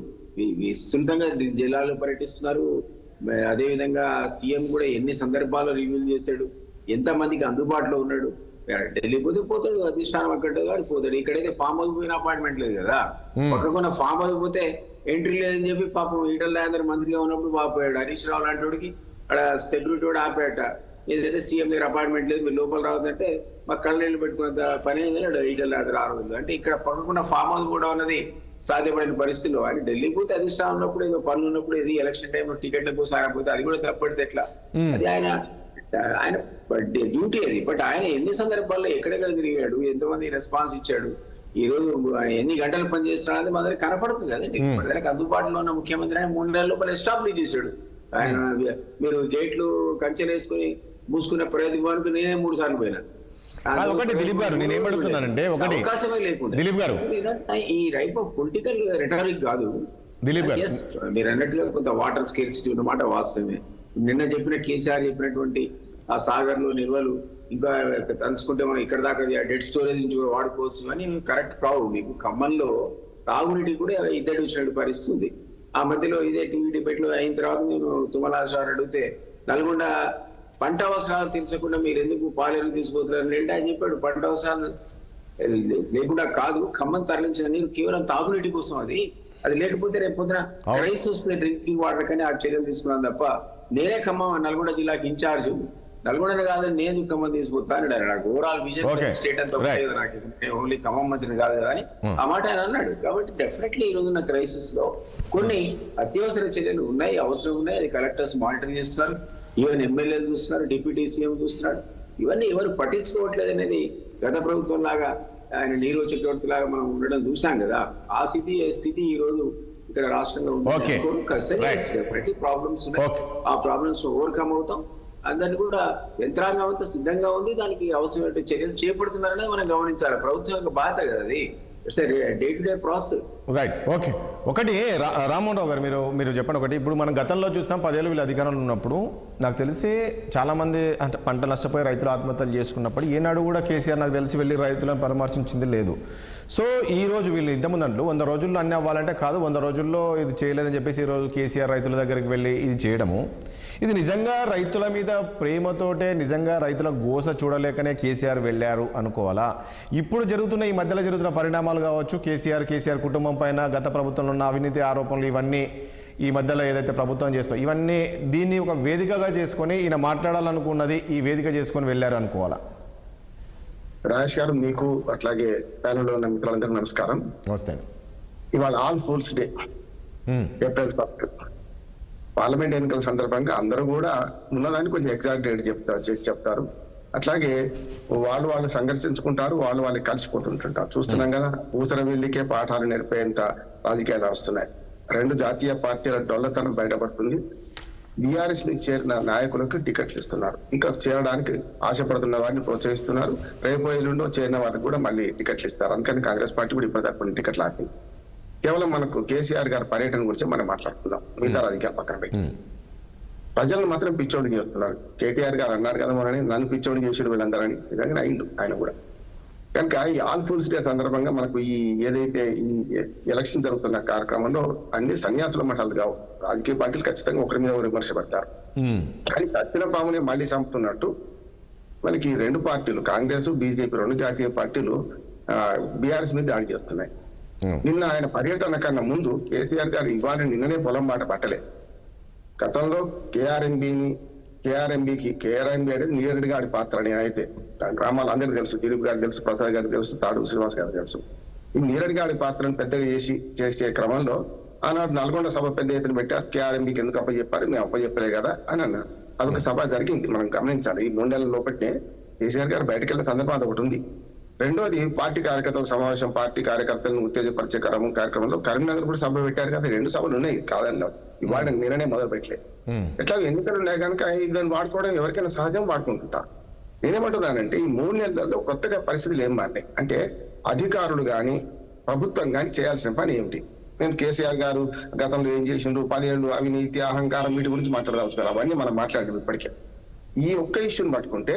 విస్తృతంగా జిల్లాలో పర్యటిస్తున్నారు. అదేవిధంగా సీఎం కూడా ఎన్ని సందర్భాల్లో రివ్యూలు చేశాడు, ఎంత మందికి అందుబాటులో ఉన్నాడు. ఢిల్లీ పోతే పోతాడు, అధిష్టానం అక్కడ పోతాడు. ఇక్కడైతే ఫామ్ హౌస్ పోయిన అపాయింట్మెంట్ లేదు కదా, పక్కన ఫామ్ హౌస్ పోతే ఎంట్రీ లేదని చెప్పి పాపం ఈటల రాజేందర్ మంత్రిగా ఉన్నప్పుడు బాగుపోయాడు. హరీష్ రావు లాంటి వాడికి అక్కడ సెక్యూరిటీ కూడా ఆపేట, ఏదైతే సీఎం దగ్గర అపాయింట్మెంట్ లేదు మీరు లోపల రావద్దంటే మా కళ్ళనీళ్ళు పెట్టుకున్నంత పని అయిందని ఈటల రావద్దు అంటే ఇక్కడ పక్కకున్న ఫామ్ హౌస్ కూడా ఉన్నది సాధ్యపడిన పరిస్థితిలో. ఆయన ఢిల్లీ పోతే అధిష్టానం ఉన్నప్పుడు ఏదో పనులు ఉన్నప్పుడు ఏది ఎలక్షన్ టైంలో టికెట్ల కోసం ఆయన పోతే అది కూడా తప్పడితే ఎట్లా, అది ఆయన డ్యూటీ అది. బట్ ఆయన ఎన్ని సందర్భాల్లో ఎక్కడెక్కడ తిరిగాడు, ఎంతమంది రెస్పాన్స్ ఇచ్చాడు, ఈ రోజు ఎన్ని గంటలు పనిచేస్తున్నాడు మన దగ్గర కనపడుతుంది కదండి. మన దగ్గర అందుబాటులో ఉన్న ముఖ్యమంత్రి ఆయన 3 నెలల లోపల ఎస్టాబ్లిష్ చేశాడు. ఆయన మీరు గేట్లు కంచెలు వేసుకుని మూసుకునే ప్రయత్నం నేనే 3 సార్లు పోయినా. ఒకటి దిలీప్ గారు నేనేమడుగుతున్నానంటే ఒకటి అవకాశమే లేకుండా దిలీప్ గారు ఈ రైప్ ఆఫ్ పొలిటికల్ రెటారిక్ కాదు దిలీప్ గారు. మీరు అన్నట్లుగా కొంత వాటర్ స్కేర్సిటీ ఉన్నమాట వాస్తవమే. నిన్న చెప్పిన కేసీఆర్ చెప్పినటువంటి ఆ సాగర్ లో నిల్వలు ఇంకా తలుచుకుంటే మనం ఇక్కడ దాకా డెడ్ స్టోరేజ్ నుంచి కూడా వాడుకోవచ్చు అని కరెక్ట్ ప్రాబ్లం. మీకు ఖమ్మంలో తాగునీటికి కూడా ఇద్దరు వచ్చినట్టు పరిస్థితి. ఆ మధ్యలో ఇదే టీవీ డిబేట్ లో అయిన తర్వాత నేను తుమ్మలాసారి అడిగితే నల్గొండ పంట అవసరాలు తీర్చకుండా మీరు ఎందుకు పాలేరు తీసుకుపోతున్నారు అంటే ఆయన చెప్పాడు పంట అవసరాలు లేకుండా కాదు, ఖమ్మం తరలించిన నీరు కేవలం తాగునీటి కోసం, అది లేకపోతే రేపు పొద్దున క్రైసిస్ వస్తుంది డ్రింకింగ్ వాటర్ కానీ ఆ చర్యలు తీసుకున్నాను తప్ప నేనే ఖమ్మం నల్గొండ జిల్లాకి ఇన్ఛార్జ్ నల్గొండ కాదని నేను ఖమ్మం తీసుకుపోతాను నాకు ఓవరాల్ విజన్ స్టేట్ అంతా ఉండేది, నాకు ఓన్లీ ఖమ్మం మంత్రిని కాదు కదా అని ఆ మాట ఆయన అన్నాడు. కాబట్టి డెఫినెట్లీ ఈ రోజున్న క్రైసిస్ లో కొన్ని అత్యవసర చర్యలు ఉన్నాయి, అవసరం ఉన్నాయి. అది కలెక్టర్స్ మానిటర్ చేస్తున్నారు, ఈవెన్ ఎమ్మెల్యేలు చూస్తున్నారు, డిప్యూటీ సీఎం చూస్తున్నాడు. ఇవన్నీ ఎవరు పట్టించుకోవట్లేదు అనేది గత ప్రభుత్వం లాగా ఆయన నీరు చక్రవర్తి లాగా మనం ఉండడం చూసాం కదా. ఆ స్థితి ఈ రోజు ఇక్కడ రాష్ట్రంలో ఉంది. ప్రాబ్లమ్స్ ఉన్నాయి, ఆ ప్రాబ్లమ్స్ ఓవర్కమ్ అవుతాం. అందరినీ కూడా యంత్రాంగం అంతా సిద్ధంగా ఉంది, దానికి అవసరమైన చర్యలు చేపడుతున్నారనే మనం గమనించాలి. ప్రభుత్వం యొక్క బాధ్యత కదా అది. Day to day process. Right, okay. ఒకటి రామ్మోహన్ రావు గారు మీరు చెప్పండి. ఒకటి ఇప్పుడు మనం గతంలో చూస్తాం 10 ఏళ్ళు వీళ్ళు అధికారంలో ఉన్నప్పుడు నాకు తెలిసి చాలామంది అంటే పంట నష్టపోయి రైతులు ఆత్మహత్యలు చేసుకున్నప్పుడు ఏనాడు కూడా కేసీఆర్ నాకు తెలిసి వెళ్ళి రైతులను పరామర్శించింది లేదు. సో ఈ రోజు వీళ్ళు ఇంతకుముందు అంటూ 100 రోజుల్లో అన్నీ అవ్వాలంటే కాదు, 100 రోజుల్లో ఇది చేయలేదని చెప్పేసి ఈరోజు కేసీఆర్ రైతుల దగ్గరికి వెళ్ళి ఇది చేయడము, ఇది నిజంగా రైతుల మీద ప్రేమతోటే నిజంగా రైతుల గోస చూడలేకనే కేసీఆర్ వెళ్ళారు అనుకోవాలా? ఇప్పుడు జరుగుతున్న ఈ మధ్యలో జరుగుతున్న పరిణామాలు కావచ్చు, కేసీఆర్ కుటుంబం పైన గత ప్రభుత్వంలో ఉన్న అవినీతి ఆరోపణలు ఇవన్నీ ఈ మధ్యలో ఏదైతే ప్రభుత్వం చేస్తుందో ఇవన్నీ దీన్ని ఒక వేదికగా చేసుకొని ఈయన మాట్లాడాలనుకున్నది ఈ వేదిక చేసుకొని వెళ్ళారు అనుకోవాలా? రాజేష్ గారు, మీకు అట్లాగే ప్యానెల్లో ఉన్న మిత్రులందరికీ నమస్కారం. నమస్తే. ఇవాళ all fools day, April 1 parliament ఎన్నికల సందర్భంగా అందరూ కూడా ఉన్నదాన్ని కొంచెం ఎగ్జాక్ట్ డేట్ చెప్తారు. అట్లాగే వాళ్ళు సంఘర్షించుకుంటారు, వాళ్ళు కలిసిపోతుంటుంటారు. చూస్తున్నాం కదా, ఊసర వెళ్ళికే పాఠాలు నేర్పేంత రాజకీయాలు వస్తున్నాయి. 2 జాతీయ పార్టీల డొల్లతనం బయటపడుతుంది. బీఆర్ఎస్ ని చేరిన నాయకులకు టికెట్లు ఇస్తున్నారు, ఇంకా చేరడానికి ఆశపడుతున్న వారిని ప్రోత్సహిస్తున్నారు. రేపు ఎల్లుండో చేరిన వారికి కూడా మళ్ళీ టికెట్లు ఇస్తారు. అందుకని కాంగ్రెస్ పార్టీ కూడా ఇప్పటిదాకా టికెట్లు ఆపింది. కేవలం మనకు కేసీఆర్ గారి పర్యటన గురించి మనం మాట్లాడుతున్నాం, మిగతా రాజకీయాలు పక్కన పెట్టి. ప్రజలను మాత్రం పిచ్చోడికి చేస్తున్నారు. కేటీఆర్ గారు అన్నారు కదా మనని, నన్ను పిచ్చోడికి చేసాడు వీళ్ళందరని, విధంగా అయిండు ఆయన కూడా. కనుక ఈ ఆల్ ఫూల్స్ డే సందర్భంగా మనకు ఈ ఏదైతే ఈ ఎలక్షన్ జరుగుతున్న కార్యక్రమంలో అన్ని సన్యాసుల మఠాలు కావు. రాజకీయ పార్టీలు ఖచ్చితంగా ఒకరి మీద ఒకరు విమర్శ పెడతారు, కానీ కత్తిన పాముని మళ్ళీ చంపుతున్నట్టు మనకి 2 పార్టీలు కాంగ్రెస్ బీజేపీ 2 జాతీయ పార్టీలు బీఆర్ఎస్ మీద దాడి చేస్తున్నాయి. నిన్న ఆయన పర్యటన కన్నా ముందు కేసీఆర్ గారు ఇవాళ నిన్ననే పొలం మాట పట్టలే. గతంలో కేఆర్ఎంబిని కేఆర్ఎంబీ అనేది నీరెడ్డి గారి పాత్ర నేనైతే గ్రామాలు అందరికీ తెలుసు, దిలీప్ గారికి తెలుసు, ప్రసాద్ గారికి తెలుసు, తాడు శ్రీనివాస్ గారికి తెలుసు. ఈ నీరెడ్డి గారి పాత్రను పెద్దగా చేసే క్రమంలో ఆనాడు నల్గొండ సభ పెద్ద ఎత్తున పెట్టారు. కేఆర్ఎంబీకి ఎందుకు అప్పచెప్పారు, మేము అప్పచెప్పలే కదా అని అన్నారు. అదొక సభ జరిగింది, మనం గమనించాలి. ఈ 3 నెలల లోపలనే కేసీఆర్ గారు బయటకు వెళ్ళిన సందర్భం అది ఒకటి ఉంది. రెండోది పార్టీ కార్యకర్తల సమావేశం, పార్టీ కార్యకర్తలను ఉత్తేజపరిచే కార్యక్రమంలో కరీంనగర్ కూడా సభ పెట్టారు కదా. 2 సభలు ఉన్నాయి కాదన్నారు. ఇవాళ నిన్ననే మొదలు పెట్టలేదు. ఎట్లా ఎన్నికలు ఉన్నాయి కనుక దాన్ని వాడుకోవడం ఎవరికైనా సహజం, వాడుకుంటుంటారు. నేనేమంటున్నానంటే ఈ 3 నెలల్లో కొత్తగా పరిస్థితులు ఏం మారినాయి అంటే అధికారులు కానీ ప్రభుత్వం కానీ చేయాల్సిన పని ఏమిటి? నేను కేసీఆర్ గారు గతంలో ఏం చేసిండ్రు, 10 ఏళ్ళు అవినీతి, అహంకారం, వీటి గురించి మాట్లాడవచ్చు. అవన్నీ మనం మాట్లాడలేదు ఇప్పటికే. ఈ ఒక్క ఇష్యూని పట్టుకుంటే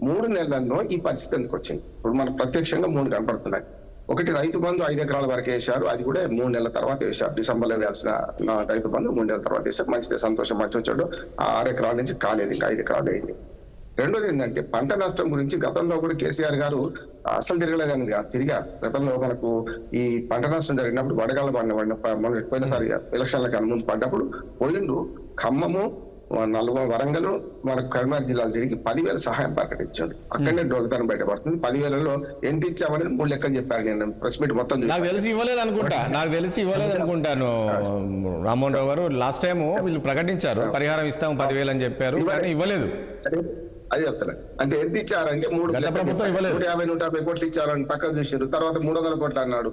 3 నెలల్లో ఈ పరిస్థితి ఎందుకు వచ్చింది? ఇప్పుడు మనకు ప్రత్యక్షంగా 3 కనపడుతున్నాయి. ఒకటి రైతు బంధు 5 ఎకరాల వరకు వేశారు, అది కూడా 3 నెలల తర్వాత వేశారు. డిసెంబర్లో వేయాల్సిన రైతు బంధు 3 నెలల తర్వాత వేశారు. మంచిదే, సంతోషం, మంచి వచ్చాడు. 6 ఎకరాల నుంచి కాలేదు, ఇంకా 5 ఎకరాలు అయింది. రెండోది ఏంటంటే పంట నష్టం గురించి గతంలో కూడా కేసీఆర్ గారు అసలు తిరగలేదని తిరిగారు. గతంలో మనకు ఈ పంట నష్టం జరిగినప్పుడు వడగాల పోయినసారి ఎలక్షన్ల కన్నా ముందు పడ్డప్పుడు పోయిండు. ఖమ్మము, వరంగల్, మనకు కరీంనగర్ జిల్లాలు తిరిగి 10,000 సహాయం ప్రకటించాడు. అక్కడనే డోల్తనం బయటపడుతుంది. 10,000లో ఎంత ఇచ్చామని 3 లెక్కలు చెప్పారు. నేను ప్రెస్ మీట్ మొత్తం నాకు తెలిసి ఇవ్వలేదు అనుకుంటాను రామ్మోహన్ రావు గారు. లాస్ట్ టైం వీళ్ళు ప్రకటించారు పరిహారం ఇస్తాము 10,000 అని చెప్పారు, కానీ ఇవ్వలేదు. అది చెప్తాను. అంటే ఎంత ఇచ్చారంటే 150 కోట్లు ఇచ్చారని పక్కన చూసారు. తర్వాత 300 కోట్లు అన్నాడు.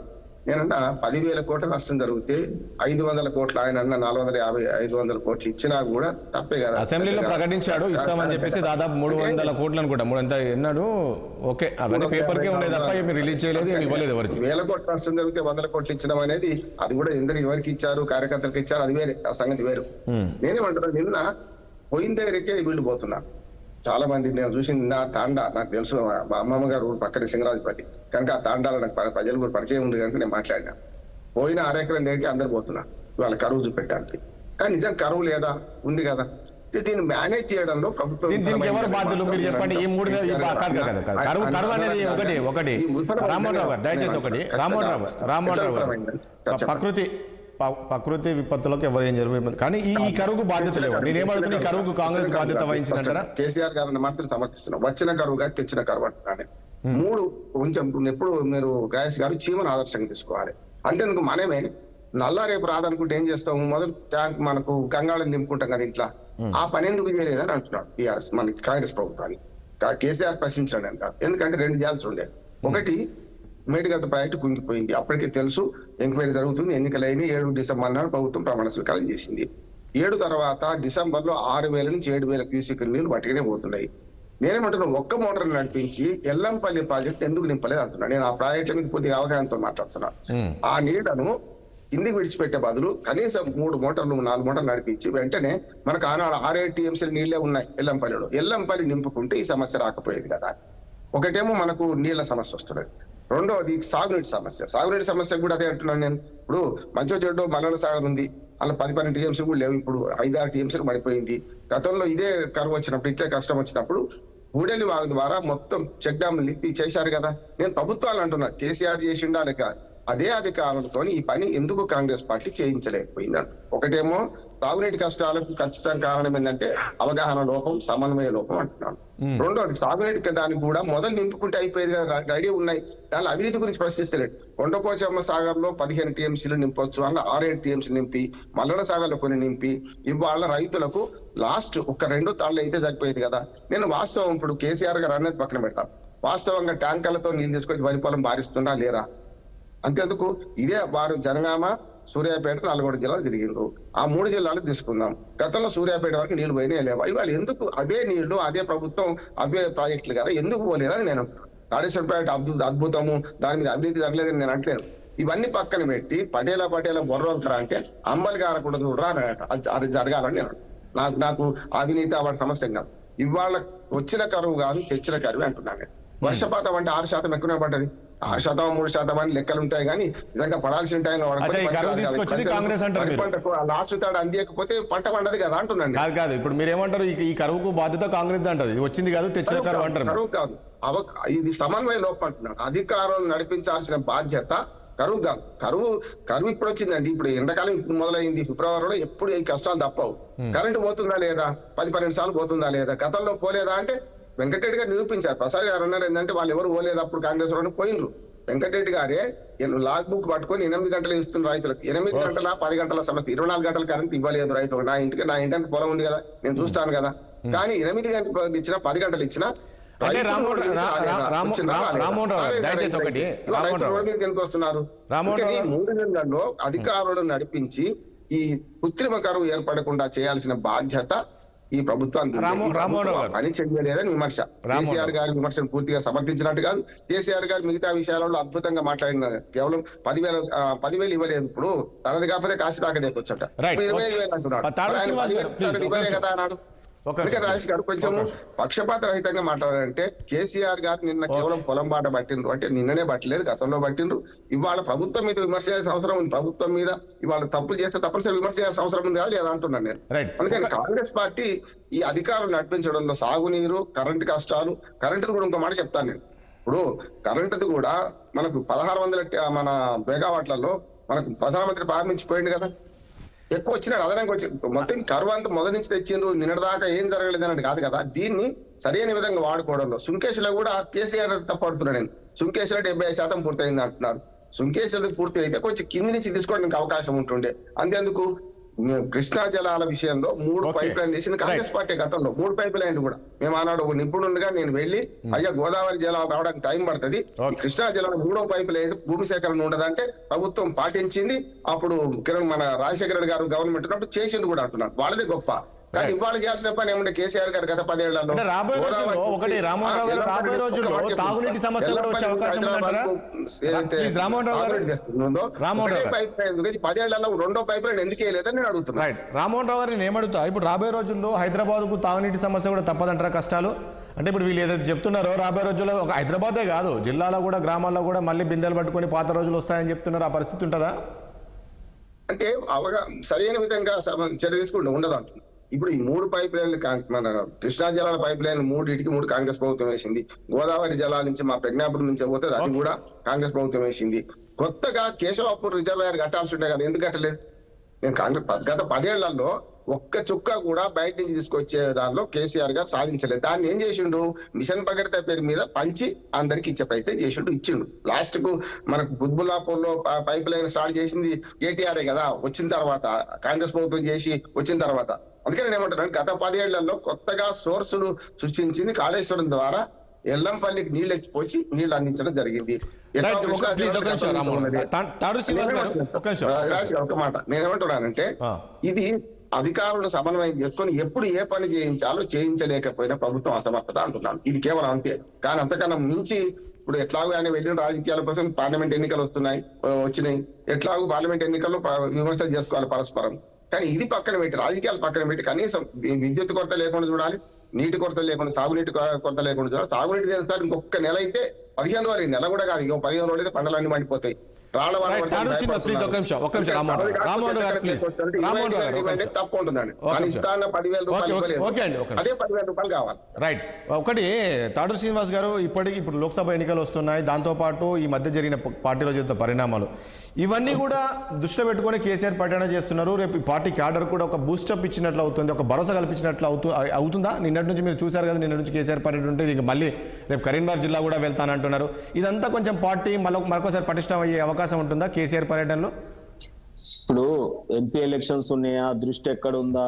నేనన్నా 10,000 కోట్ల నష్టం జరిగితే 500 కోట్లు, ఆయన అన్న 450-500 కోట్లు ఇచ్చినా కూడా తప్పే కదా. అసెంబ్లీలో ప్రకటించాడు ఇస్తామని చెప్పేసి దాదాపు 300 కోట్లు అనుకుంటా, 300 ఎన్నాడు. ఓకే, అవన్నీ పేపర్కే ఉండేది తప్ప ఏమి రిలీజ్ చేయలేదు, ఇవ్వలేదు ఎవరికి. 1000 కోట్ల నష్టం జరిగితే 100 కోట్లు ఇచ్చడం అనేది అది కూడా ఎవరికి ఇచ్చారు, కార్యకర్తలకు ఇచ్చారు, అది వేరే, ఆ సంగతి వేరు. నేనేమంటున్నా, నిన్న పోయిన దగ్గరికే వీళ్ళు పోతున్నారు. చాలా మంది నేను చూసింది నా తాండా, నాకు తెలుసు, మా అమ్మమ్మ గారు పక్కన సింగరాజుపల్లి కనుక ఆ తాండాలో నాకు ప్రజలు కూడా పరిచయం ఉంది కనుక నేను మాట్లాడినా. పోయిన 6 ఎకరం దగ్గరికి అందరు పోతున్నారు వాళ్ళ కరువు చూపెట్టడానికి. కానీ నిజం కరువు లేదా, ఉంది కదా. దీన్ని మేనేజ్ చేయడంలో ప్రభుత్వం ఎవరు బాధ్యులు మీరు చెప్పండి. ఈ 3 కరువు అనేది ఒకటి రామ్మోహన్ రావు గారు దయచేసి ఒకటి రామ్మోహన్ రావు గారు ప్రకృతి విపత్తులకు ఎవరు ఏం జరుగుతుంది, కానీ ఈ కరువుకు బాధ్యత లేవు. నేనేమడుతున్నా, ఈ కరువుకు కాంగ్రెస్ బాధ్యత వహించిందంటారా? కేసీఆర్ గారిని మాత్రం సమర్థిస్తున్నాం. వచ్చిన కరువుగా తెచ్చిన కరువు అంటున్నాను. 3 కొంచెం ఎప్పుడు మీరు గాయస్ గారు చీమను ఆదర్శంగా తీసుకోవాలి. అంతేందుకు మనమే నల్లా రేపు రాదనుకుంటే ఏం చేస్తాము, మొదలు ట్యాంక్ మనకు గంగాళం నింపుకుంటాం కదా ఇంట్లో, ఆ పని ఎందుకు చేయలేదని అంటున్నాడు టీఆర్ఎస్, మన కాంగ్రెస్ ప్రభుత్వాన్ని. కేసీఆర్ ప్రశ్నించాడు అంట. ఎందుకంటే 2 చేయాల్సి ఉండే. ఒకటి, మేడిగడ్డ ప్రాజెక్టు కుంగిపోయింది, అప్పటికే తెలుసు, ఎంక్వైరీ జరుగుతుంది, ఎన్నికలైన 7 డిసెంబర్ నాడు ప్రభుత్వం ప్రమాణ స్వీకారం చేసింది. 7 తర్వాత డిసెంబర్లో 6,000 నుంచి 7,000 క్యూసెక్ నీళ్లు బట్టిగానే పోతున్నాయి. నేనేమంటున్నా, ఒక్క మోటార్ నడిపించి ఎల్లంపల్లి ప్రాజెక్ట్ ఎందుకు నింపలేదు అంటున్నా. నేను ఆ ప్రాజెక్టుల మీద కొద్దిగా అవగాహనతో మాట్లాడుతున్నా. ఆ నీళ్లను కిందికి విడిచిపెట్టే బదులు కనీసం 3 మోటార్లు 4 మోటార్లు నడిపించి వెంటనే మనకు ఆనాడు 6-7 టీఎంసీలు నీళ్లే ఉన్నాయి ఎల్లంపల్లిలో, ఎల్లంపల్లి నింపుకుంటే ఈ సమస్య రాకపోయేది కదా. ఒకటేమో మనకు నీళ్ల సమస్య వస్తున్నది, రెండోది సాగునీటి సమస్య. సాగునీటి సమస్య కూడా అదే అంటున్నాను నేను. ఇప్పుడు మంచో చెడ్డో మల్లన సాగర్ ఉంది, అలా 10-12 టీఎంసీలు కూడా లేవు, ఇప్పుడు 5-6 టీఎంసీలు పడిపోయింది. గతంలో ఇదే కరువు వచ్చినప్పుడు, ఇట్లే కష్టం వచ్చినప్పుడు ఊడెలి వాగు ద్వారా మొత్తం చెక్ డ్యామ్లు లిప్పి చేశారు కదా. నేను ప్రభుత్వాలు అంటున్నా, కేసీఆర్ చేసిండా లేక అదే అధికారులతో ఈ పని ఎందుకు కాంగ్రెస్ పార్టీ చేయించలేకపోయిందంట. ఒకటేమో తాగునీటి కష్టాలకు ఖచ్చితంగా కారణం ఏంటంటే అవగాహన లోపం, సమన్వయ లోపం అంటున్నాను. రెండోది, సాగునీటి దానికి కూడా మొదలు నింపుకుంటే అయిపోయేది కదా, ఐడియా ఉన్నాయి. దానిలో అవినీతి గురించి ప్రశ్నిస్తలేదు. కొండపోచమ్మ సాగర్ లో 15 టీఎంసీలు నింపొచ్చు అన్న 6-7 టీఎంసీలు నింపి, మల్లన సాగర్ లో కొన్ని నింపి ఇవాళ రైతులకు లాస్ట్ ఒక 2 తాళ్ళు అయితే సరిపోయేది కదా. నేను వాస్తవం ఇప్పుడు కేసీఆర్ గారు అన్నది పక్కన పెడతాం, వాస్తవంగా ట్యాంకర్లతో నీళ్ళు తీసుకొని వరి పొలం బారిస్తుండా లేరా? అంతేందుకు, ఇదే వారు జనగామ, సూర్యాపేట, నల్గొండ జిల్లాలు తిరిగిండ్రు. ఆ 3 జిల్లాలు తీసుకుందాం. గతంలో సూర్యాపేట వరకు నీళ్లు పోయినాయి లేవా? ఇవాళ ఎందుకు అవే నీళ్లు, అదే ప్రభుత్వం, అవే ప్రాజెక్టులు కదా, ఎందుకు పోలేదని నేను. తాడేశ్వరపేట అద్భుతము, దాని మీద అభివృద్ధి జరగలేదని నేను అంటలేను. ఇవన్నీ పక్కన పెట్టి పటేల బొర్రంకరా అంటే అంబలి కారకుండా చూడరా అది జరగాలని నేను. నాకు అవినీతి వాటి సమస్య కాదు. ఇవాళ వచ్చిన కరువు కాదు, తెచ్చిన కరువు అంటున్నాను. వర్షపాతం అంటే 6% ఎక్కువనే పడ్డది. 6%, 3% అని లెక్కలు ఉంటాయి, కానీ నిజంగా పడాల్సిన టైంలో లాస్ట్ తాడు అందియకపోతే పంట పండదు కదా అంటున్నాను. కాదు, ఇప్పుడు మీరు ఏమంటారు, ఈ కరువుకు బాధ్యత కాంగ్రెస్ అంటది, వచ్చింది కాదు తెచ్చిన కరువు అంటారు. కరువు కాదు, ఇది సమన్వయ లోపం అంటున్నాను. అధికారులు నడిపించాల్సిన బాధ్యత కరువు కాదు. కరువు ఇప్పుడు వచ్చిందండి. ఇప్పుడు ఎండాకాలం ఇప్పుడు మొదలైంది. ఫిబ్రవరిలో ఎప్పుడు ఈ కష్టాలు తప్పవు. కరెంటు పోతుందా లేదా, 10-12 సార్లు పోతుందా లేదా, గతంలో పోలేదా అంటే వెంకటరెడ్డి గారు నిరూపించారు. ప్రసాద్ గారు అన్నారు ఏంటంటే వాళ్ళు ఎవరు పోలేదు అప్పుడు కాంగ్రెస్ వాళ్ళు పోయినరు. వెంకటరెడ్డి గారే లాగ్ బుక్ పట్టుకొని 8 గంటలు ఇస్తున్న రైతులకు. 8 గంటల 10 గంటల సమస్య, 24 గంటల కరెంట్ ఇవ్వలేదు రైతులు. నా ఇంటికి పొలం ఉంది కదా, నేను చూస్తాను కదా. కానీ 8 గంటలు ఇచ్చినా 10 గంటలు ఇచ్చినా వస్తున్నారు. 3 నెలల్లో అధికారులను నడిపించి ఈ కృత్రిమ కరువు ఏర్పడకుండా చేయాల్సిన బాధ్యత ఈ ప్రభుత్వానికి పని చెయ్యలేదని విమర్శ. కేసీఆర్ గారి విమర్శను పూర్తిగా సమర్థించినట్టు కాదు. కేసీఆర్ గారు మిగతా విషయాలలో అద్భుతంగా మాట్లాడిన. కేవలం 10,000 ఇవ్వలేదు. ఇప్పుడు తనది కాకపోతే కాశీ దాకా తెచ్చుకొచ్చట 25,000 అంటున్నాడు. 10,000 ఇవ్వలే కదా అన్నాడు. రాజేష్ గారు కొంచెం పక్షపాత రహితంగా మాట్లాడారంటే, కేసీఆర్ గారు నిన్న కేవలం పొలం బాట పట్టిండ్రు అంటే నిన్ననే పట్టలేదు, గతంలో పట్టిండ్రు. ఇవాళ ప్రభుత్వం మీద విమర్శ చేయాల్సిన అవసరం ఉంది. ప్రభుత్వం మీద ఇవాళ తప్పులు చేస్తే తప్పనిసరి విమర్శ చేయాల్సిన అవసరం ఉంది కదా లేదా అంటున్నాను నేను. అందుకని కాంగ్రెస్ పార్టీ ఈ అధికారులు నడిపించడంలో సాగునీరు, కరెంటు కష్టాలు, కరెంటు కూడా ఇంకో మాట చెప్తాను నేను. ఇప్పుడు కరెంటుది కూడా మనకు 1600 మన మెగావాట్లలో మనకు ప్రధానమంత్రి ప్రారంభించిపోయింది కదా. ఎక్కువ వచ్చినాడు, అదనంగా వచ్చి మొత్తం కరువు అంతా మొదటి నుంచి తెచ్చిండ్రు. నిన్నటిదాకా ఏం జరగలేదు అన్నట్టు కాదు కదా. దీన్ని సరైన విధంగా వాడుకోవడంలో సుంకేశ్లో కూడా కేసీఆర్ తప్పడుతున్నాను నేను. సుంకేశ్లో 75% పూర్తయింది అంటున్నారు. సుంకేశ్లో పూర్తి అయితే కొంచెం కింది నుంచి తీసుకోవడానికి అవకాశం ఉంటుండే. అంతేందుకు కృష్ణా జలాల విషయంలో 3 పైప్ లైన్ చేసింది కాంగ్రెస్ పార్టీ. గతంలో 3 పైప్ లైన్లు కూడా మేము ఆనాడు ఒక నిపుణుడిగా నేను వెళ్ళి, అయ్యా గోదావరి జలాలు రావడానికి టైం పడుతుంది, కృష్ణా జలాలు 3వ పైపు లేదు, భూమి సేకరణ ఉండదంటే ప్రభుత్వం పాటించింది. అప్పుడు మన రాజశేఖర రెడ్డి గారు గవర్నమెంట్ ఉన్నప్పుడు చేసింది కూడా అంటున్నారు. వాళ్ళదే గొప్ప. కానీ ఇవాళ చేయాల్సిన పని ఏమంటే కేసీఆర్ గారు గత 10 ఏళ్లలో తాగునీటి సమస్య కూడా వచ్చే అవకాశం ఉందంటారా? 10 ఏళ్లలో 2వ పైప్ లైన్ ఎందుకు వేయలేదని నేను అడుగుతున్నాను. రామ్మోహన్ రావు గారు నేను ఏమడుగుతా, ఇప్పుడు రాబోయే రోజుల్లో హైదరాబాద్ కు తాగునీటి సమస్య కూడా తప్పదంటారా కష్టాలు? అంటే ఇప్పుడు వీళ్ళు ఏదైతే చెప్తున్నారో రాబోయే రోజుల్లో ఒక హైదరాబాదే కాదు జిల్లాలో కూడా గ్రామాల్లో కూడా మళ్ళీ బిందెలు పట్టుకొని పాత రోజులు వస్తాయని చెప్తున్నారు. ఆ పరిస్థితి ఉంటుందా? అంటే సరైన విధంగా చర్య తీసుకుంటూ ఉండదు అంటున్నారు. ఇప్పుడు ఈ 3 పైప్ లైన్లు మన కృష్ణా జలాల పైప్ లైన్ 3 కాంగ్రెస్ ప్రభుత్వం వేసింది. గోదావరి జలాల నుంచి మా ప్రజ్ఞాపురం నుంచి పోతే అది కూడా కాంగ్రెస్ ప్రభుత్వం వేసింది. కొత్తగా కేశవాపూర్ రిజర్వాయర్ కట్టాల్సి ఉండే కదా, ఎందుకు కట్టలేదు? నేను కాంగ్రెస్ గత 10 ఏళ్లలో ఒక్క చుక్క కూడా బయట నుంచి తీసుకొచ్చే దానిలో కేసీఆర్ గారు సాధించలేదు. దాన్ని ఏం చేసిండు, మిషన్ భగీరథ పేరు మీద పంచి అందరికి ఇచ్చే ప్రయత్నం చేసిండు, ఇచ్చిండు. లాస్ట్ కు మనకు బుద్బుల్లాపూర్ లో పైప్ లైన్ స్టార్ట్ చేసింది కేటీఆర్ కదా, వచ్చిన తర్వాత కాంగ్రెస్ ప్రభుత్వం చేసి వచ్చిన తర్వాత. అందుకని నేను ఏమంటున్నాను, గత 10 ఏళ్లలో కొత్తగా సోర్సులు సృష్టించింది కాళేశ్వరం ద్వారా ఎల్లంపల్లికి నీళ్ళు ఎచ్చిపోచి నీళ్లు అందించడం జరిగింది. ఒక మాట నేనేమంటున్నానంటే, ఇది అధికారులను సమన్వయం చేసుకొని ఎప్పుడు ఏ పని చేయించాలో చేయించలేకపోయినా ప్రభుత్వం అసమర్థత అంటున్నాను. ఇది కేవలం అంతే. కానీ అంతకన్నా మించి ఇప్పుడు ఎట్లాగో ఆయన వెళ్ళిన రాజకీయాల కోసం పార్లమెంట్ ఎన్నికలు వచ్చినాయి. ఎట్లాగో పార్లమెంట్ ఎన్నికల్లో విమర్శలు చేసుకోవాలి పరస్పరం. కానీ ఇది పక్కన పెట్టి, రాజకీయాలు పక్కన పెట్టి కనీసం విద్యుత్ కొరత లేకుండా చూడాలి, నీటి కొరత లేకుండా, సాగునీటి కొరత లేకుండా చూడాలి. సాగునీటి తెలుస్తారు ఇంకొక నెల అయితే 15 రోజులు, నెల కూడా కాదు, 15 రోజులు అయితే పంటలన్నీ మండిపోతాయి. తప్పు ఉంటుందండి. ఇస్తాన 10,000 రూపాయలు అదే 10,000 రూపాయలు కావాలి. రైట్. ఒకటి తాడూరు శ్రీనివాస్ గారు, ఇప్పుడు లోక్సభ ఎన్నికలు వస్తున్నాయి, దాంతోపాటు ఈ మధ్య జరిగిన పార్టీలో జరుగుతున్న పరిణామాలు ఇవన్నీ కూడా దృష్టిలో పెట్టుకొని కేసీఆర్ పర్యటన చేస్తున్నారు. రేపు ఈ పార్టీ క్యాడర్ కూడా ఒక బూస్టప్ ఇచ్చినట్లు అవుతుంది, ఒక భరోసా కల్పించినట్లు అవుతుందా? నిన్నటి నుంచి మీరు చూశారు కదా, నిన్నటి నుంచి కేసీఆర్ పర్యటన ఉంటే ఇక మళ్ళీ రేపు కరీంనగర్ జిల్లా కూడా వెళ్తానంటున్నారు. ఇదంతా కొంచెం పార్టీ మరొకసారి పటిష్టం అయ్యే అవకాశం ఉంటుందా కేసీఆర్ పర్యటనలో? ఇప్పుడు ఎంపీ ఎలక్షన్స్ ఉన్నాయా, దృష్టి ఎక్కడ ఉందా,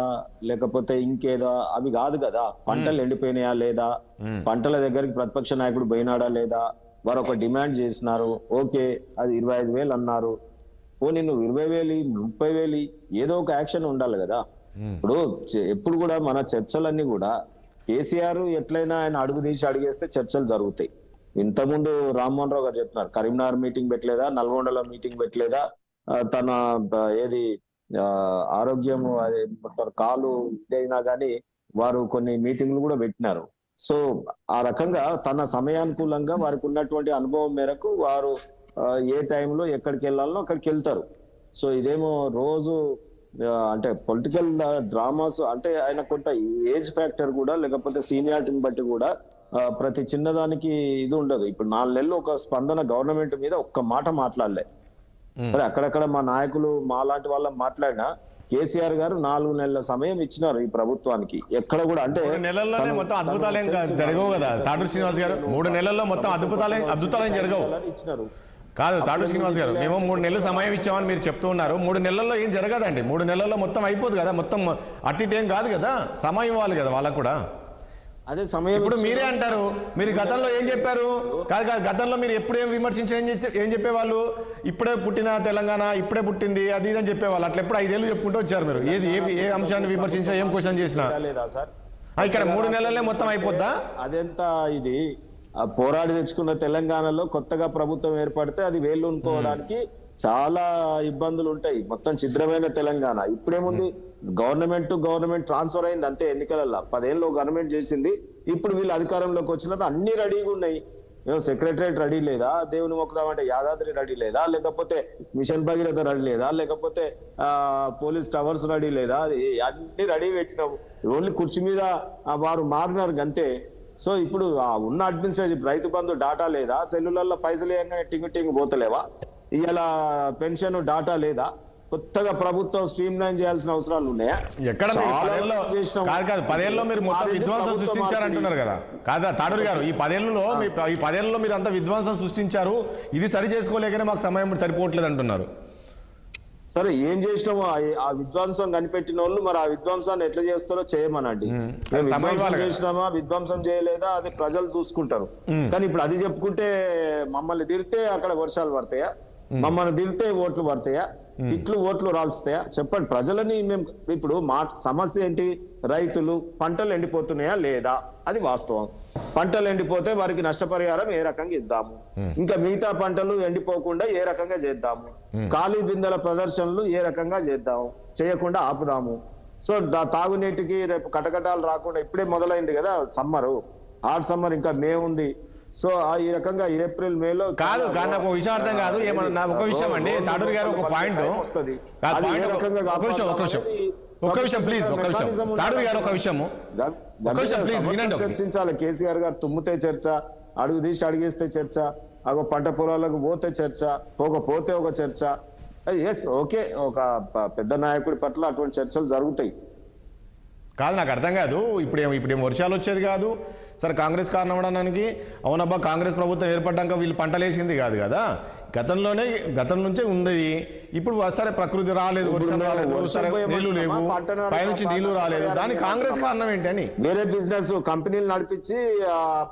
లేకపోతే ఇంకేదో అవి కాదు కదా. పంటలు ఎండిపోయినాయా లేదా, పంటల దగ్గరికి ప్రతిపక్ష నాయకుడు పోయినాడా లేదా, వారు ఒక డిమాండ్ చేసినారు, ఓకే అది 25,000 అన్నారు, పోనీ నువ్వు 20,000 30,000 ఏదో ఒక యాక్షన్ ఉండాలి కదా. ఇప్పుడు ఎప్పుడు కూడా మన చర్చలన్నీ కూడా కేసీఆర్ ఎట్లయినా ఆయన అడుగు తీసి అడిగేస్తే చర్చలు జరుగుతాయి. ఇంతకుముందు రామ్మోహన్ రావు గారు చెప్తున్నారు, కరీంనగర్ మీటింగ్ పెట్టలేదా, నల్గొండలో మీటింగ్ పెట్టలేదా, తన ఏది ఆరోగ్యం కాలు ఇదైనా కానీ వారు కొన్ని మీటింగ్లు కూడా పెట్టినారు. సో ఆ రకంగా తన సమయానుకూలంగా వారికి ఉన్నటువంటి అనుభవం మేరకు వారు ఏ టైంలో ఎక్కడికి వెళ్ళాలో అక్కడికి వెళ్తారు. సో ఇదేమో రోజు అంటే పొలిటికల్ డ్రామాస్ అంటే ఆయన కొంత ఏజ్ ఫ్యాక్టర్ కూడా, లేకపోతే సీనియారిటీని బట్టి కూడా ప్రతి చిన్నదానికి ఇది ఉండదు. ఇప్పుడు 4 నెలలు ఒక స్పందన గవర్నమెంట్ మీద ఒక్క మాట మాట్లాడలే. సరే అక్కడక్కడ మా నాయకులు మా లాంటి వాళ్ళ మాట్లాడినా కేసీఆర్ గారు 4 నెలల సమయం ఇచ్చినారు ఈ ప్రభుత్వానికి. ఎక్కడ కూడా అంటే 3 నెలల్లోనే మొత్తం అద్భుతాలేం జరగవు కదా తాడూరు శ్రీనివాస్ గారు. 3 నెలల్లో మొత్తం అద్భుతాలేం జరగవు ఇచ్చినారు కాదు తాడూరు శ్రీనివాస్ గారు. మేము 3 నెలలు సమయం ఇచ్చామని మీరు చెప్తూ ఉన్నారు. 3 నెలల్లో ఏం జరగదండి. 3 నెలల్లో మొత్తం అయిపోదు కదా, మొత్తం అట్టిటేం కాదు కదా, సమయం ఇవ్వాలి కదా వాళ్ళకు కూడా. అదే సమయం ఇప్పుడు మీరే అంటారు, మీరు గతంలో ఏం చెప్పారు? కాదు కాదు, గతంలో మీరు ఎప్పుడేం విమర్శించి ఏం చెప్పేవాళ్ళు? ఇప్పుడే పుట్టిన తెలంగాణ, ఇప్పుడే పుట్టింది, అది ఇది అని చెప్పేవాళ్ళు. అట్లా ఎప్పుడు 5 ఏళ్ళు చెప్పుకుంటూ వచ్చారు మీరు. ఏ అంశాన్ని విమర్శించా, ఏం క్వశ్చన్ చేసినా లేదా సార్? ఇక్కడ 3 నెలలనే మొత్తం అయిపోద్దా? అదెంత ఇది పోరాడి తెచ్చుకున్న తెలంగాణలో కొత్తగా ప్రభుత్వం ఏర్పడితే అది వేళ్ళు ఉనుకోవడానికి చాలా ఇబ్బందులు ఉంటాయి. మొత్తం ఛిద్రమైన తెలంగాణ. ఇప్పుడేముంది, గవర్నమెంట్ ట్రాన్స్ఫర్ అయింది అంతే. ఎన్నికలలో 10 ఏళ్ళు గవర్నమెంట్ చేసింది. ఇప్పుడు వీళ్ళు అధికారంలోకి వచ్చినది అన్ని రెడీగా ఉన్నాయి. సెక్రటరియట్ రెడీ లేదా, దేవుని మొక్కుదామంటే యాదాద్రి రెడీ లేదా, లేకపోతే మిషన్ భగీరథ రెడీ లేదా, లేకపోతే పోలీస్ టవర్స్ రెడీ లేదా, అన్ని రెడీ పెట్టినావు. ఓన్లీ కుర్చీ మీద వారు మారినారు అంతే. సో ఇప్పుడు ఉన్న అడ్మినిస్ట్రేషన్ రైతు బంధు డాటా లేదా, సెల్లులలో పైసలు వేయగానే టింగు పోతలేవా, ఇలా పెన్షన్ డాటా లేదా, కొత్తగా ప్రభుత్వం స్ట్రీమ్ లైన్ చేయాల్సిన అవసరాలు ఉన్నాయా? ఎక్కడ కాదు 10 ఏళ్ళలో మీరు మొత్తం విధ్వంసం సృష్టించారంటున్నారు కదా. కాదా తాడూరు గారు, ఈ 10 ఏళ్ళలో మీరు అంత విధ్వంసం సృష్టించారు, ఇది సరి చేసుకోలేకనే మాకు సమయం సరిపోవట్లేదు అంటున్నారు. సరే ఏం చేసినామో ఆ విధ్వంసం కనిపెట్టిన వాళ్ళు మరి ఆ విధ్వంసాన్ని ఎట్లా చేస్తారో చేయమనండి. చేసినామా, విధ్వంసం చేయలేదా, అది ప్రజలు చూసుకుంటారు. కానీ ఇప్పుడు అది చెప్పుకుంటే మమ్మల్ని తిరిగితే అక్కడ వర్షాలు పడతాయా, మమ్మల్ని తిరిగితే ఓట్లు పడతాయా, తిట్లు ఓట్లు రాల్స్తాయా? చెప్పండి. ప్రజలని మేము ఇప్పుడు మా సమస్య ఏంటి? రైతులు పంటలు ఎండిపోతున్నాయా లేదా, అది వాస్తవం. పంటలు ఎండిపోతే వారికి నష్టపరిహారం ఏ రకంగా ఇద్దాము, ఇంకా మిగతా పంటలు ఎండిపోకుండా ఏ రకంగా చేద్దాము, ఖాళీ బిందెల ప్రదర్శనలు ఏ రకంగా చేద్దాము, చేయకుండా ఆపుదాము. సో తాగునీటికి రేపు కటకటాలు రాకుండా, ఇప్పుడే మొదలైంది కదా సమ్మరు, హాట్ సమ్మర్, ఇంకా మే ఉంది. సో ఈ రకంగా ఏప్రిల్ మేలో కాదు. కానీ ఒక విషయం అర్థం కాదు. ఏమన్నా ఒక విషయం అండి తాడూరు గారు, ఒక పాయింట్ వస్తుంది. ఒక్క విషయం ప్లీజ్, ఒక్క విషయం తాడూరు గారు, ఒక విషయం ప్లీజ్ వినండి. చర్చించాలి. కేసీఆర్ గారు తుమ్మితే చర్చ, అడుగు తీసి అడిగేస్తే చర్చ, అగో పంట పొలాలకు పోతే చర్చ, పోకపోతే ఒక చర్చ. ఎస్ ఓకే, ఒక పెద్ద నాయకుడి పట్ల అటువంటి చర్చలు జరుగుతాయి. కాదు నాకు అర్థం కాదు. ఇప్పుడేం వర్షాలు వచ్చేది కాదు. సరే కాంగ్రెస్ కారణం అనడానికి, అవునబ్బా కాంగ్రెస్ ప్రభుత్వం ఏర్పడ్డాక వీళ్ళు పంటలు వేసింది కాదు కదా, గతం నుంచే ఉంది. ఇప్పుడు సరే ప్రకృతి రాలేదు, వర్షం రాలేదు, సరే నీళ్లు లేవు, పైనుంచి నీళ్లు రాలేదు, దానికి కాంగ్రెస్ కారణం ఏంటి అని వేరే బిజినెస్ కంపెనీలు నడిపించి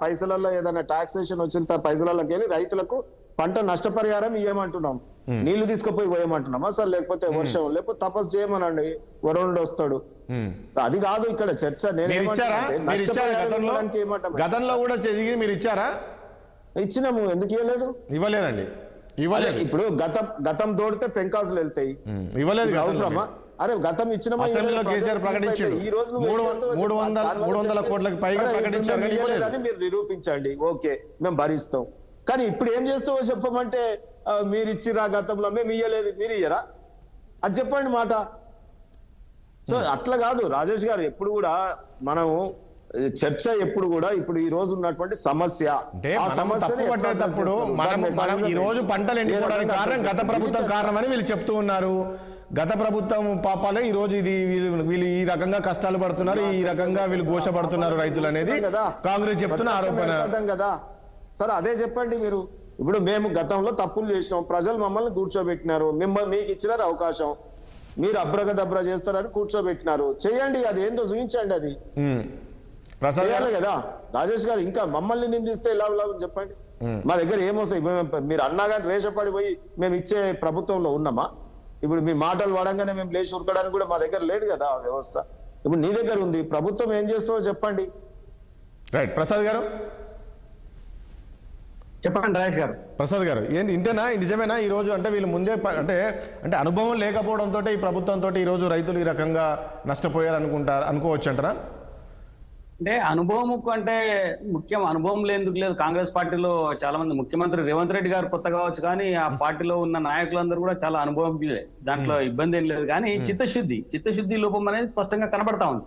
పైసలలో ఏదైనా టాక్సేషన్ వచ్చిన పైసలలోకి వెళ్ళి రైతులకు పంట నష్టపరిహారం ఇవ్వమంటున్నాం. నీళ్లు తీసుకుపోయి పోయమంటున్నామా సార్? లేకపోతే వర్షం, లేకపోతే తపస్సు చేయమనండి, వరుణుడు వస్తాడు. అది కాదు ఇక్కడ చర్చ. గతంలో కూడా మీరు ఇచ్చారా? ఇచ్చినాము. ఎందుకు ఇవ్వలేదు? ఇవ్వలేదండి, ఇవ్వలేదు. ఇప్పుడు గతం తోడితే పెంకాసులు వెళ్తాయి. ఇవ్వలేదు, అవసరమా? అరే గతం ఇచ్చినామా? అసెంబ్లీలో కేసీఆర్ ప్రకటించాడు, ఈ రోజు 300 కోట్లకు పైగా ప్రకటించారు. మీరు నిరూపించండి, ఓకే మేము భరిస్తాం. కానీ ఇప్పుడు ఏం చేస్తావో చెప్పమంటే, మీరు ఇచ్చిరా గతంలో, మేము ఇయ్యలేదు, మీరు ఇయ్యరా, అది చెప్పండి మాట. సో అట్లా కాదు రాజేష్ గారు. ఎప్పుడు కూడా మనము చర్చ ఎప్పుడు కూడా ఇప్పుడు ఈ రోజు ఉన్నటువంటి సమస్య, ఆ సమస్యని పట్టేటప్పుడు మనం ఈ రోజు పంటలు ఎండిపోవడానికి కారణం గత ప్రభుత్వం కారణమని వీళ్ళు చెప్తూ ఉన్నారు. గత ప్రభుత్వం పాపాలే ఈ రోజు ఇది వీళ్ళు ఈ రకంగా కష్టాలు పడుతున్నారు, ఈ రకంగా వీళ్ళు ఘోషపడుతున్నారు రైతులు అనేది కాంగ్రెస్ చెప్తున్న ఆరోపణ కదా. సరే అదే చెప్పండి మీరు. ఇప్పుడు మేము గతంలో తప్పులు చేసినాం, ప్రజలు మమ్మల్ని కూర్చోబెట్టినారు, మీకు ఇచ్చినారు అవకాశం, మీరు అబ్రగదబ్ర చేస్తారని కూర్చోబెట్టినారు, చేయండి, అది ఏందో చూపించండి, అది చేయాలి కదా. రాజేష్ గారు ఇంకా మమ్మల్ని నిందిస్తే ఎలా చెప్పండి. మా దగ్గర ఏమొస్తాయి? మీరు అన్నా కానీ రేషపడిపోయి మేము ఇచ్చే ప్రభుత్వంలో ఉన్నామా? ఇప్పుడు మీ మాటలు వాడంగానే మేము లేచి ఉరకడానికి కూడా మా దగ్గర లేదు కదా వ్యవస్థ. ఇప్పుడు నీ దగ్గర ఉంది, ప్రభుత్వం ఏం చేస్తావో చెప్పండి. రైట్ ప్రసాద్ గారు చెప్పండి. రాజేష్ గారు, ప్రసాద్ గారు, ఏంటి ఇంతేనా, నిజమేనా ఈ రోజు అంటే వీళ్ళు ముందే అంటే అనుభవం లేకపోవడంతో ఈ ప్రభుత్వంతో ఈ రోజు రైతులు ఈ రకంగా నష్టపోయారు అనుకోవచ్చు అంటారా? అంటే అనుభవం అంటే ముఖ్యం, అనుభవం లేదుకు లేదు. కాంగ్రెస్ పార్టీలో చాలా మంది, ముఖ్యమంత్రి రేవంత్ రెడ్డి గారు కొత్త కావచ్చు, కానీ ఆ పార్టీలో ఉన్న నాయకులందరూ కూడా చాలా అనుభవం, దాంట్లో ఇబ్బంది ఏం లేదు. కానీ చిత్తశుద్ధి లోపం అనేది స్పష్టంగా కనబడతా ఉంది.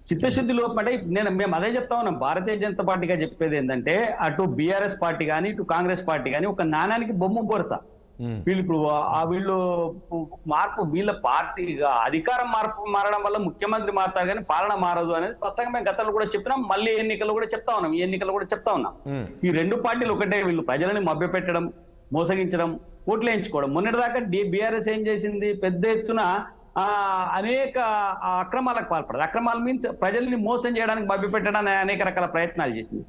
చిత్తశుద్ధి లోపం అంటే మేము అదే చెప్తా ఉన్నాం. భారతీయ జనతా పార్టీగా చెప్పేది ఏంటంటే, అటు బీఆర్ఎస్ పార్టీ కానీ ఇటు కాంగ్రెస్ పార్టీ కానీ ఒక నాణానికి బొమ్మ బొరస. వీళ్ళు ఇప్పుడు వీళ్ళు మార్పు వీళ్ళ పార్టీగా అధికారం మారడం వల్ల ముఖ్యమంత్రి మారుతారు కానీ పాలన మారదు అనేది స్పష్టంగా మేము గతంలో కూడా చెప్పినాం, మళ్ళీ ఎన్నికలు కూడా చెప్తా ఉన్నాం, ఈ ఎన్నికలు కూడా చెప్తా ఉన్నాం. ఈ రెండు పార్టీలు ఒకటే, వీళ్ళు ప్రజలని మభ్యపెట్టడం, మోసగించడం, ఓట్లు వేయించుకోవడం. మొన్నటిదాకా బీఆర్ఎస్ ఏం చేసింది, పెద్ద ఎత్తున అనేక అక్రమాలకు పాల్పడదు. అక్రమాలు మీన్స్ ప్రజల్ని మోసం చేయడానికి, మభ్యపెట్టడానికి అనేక రకాల ప్రయత్నాలు చేసింది.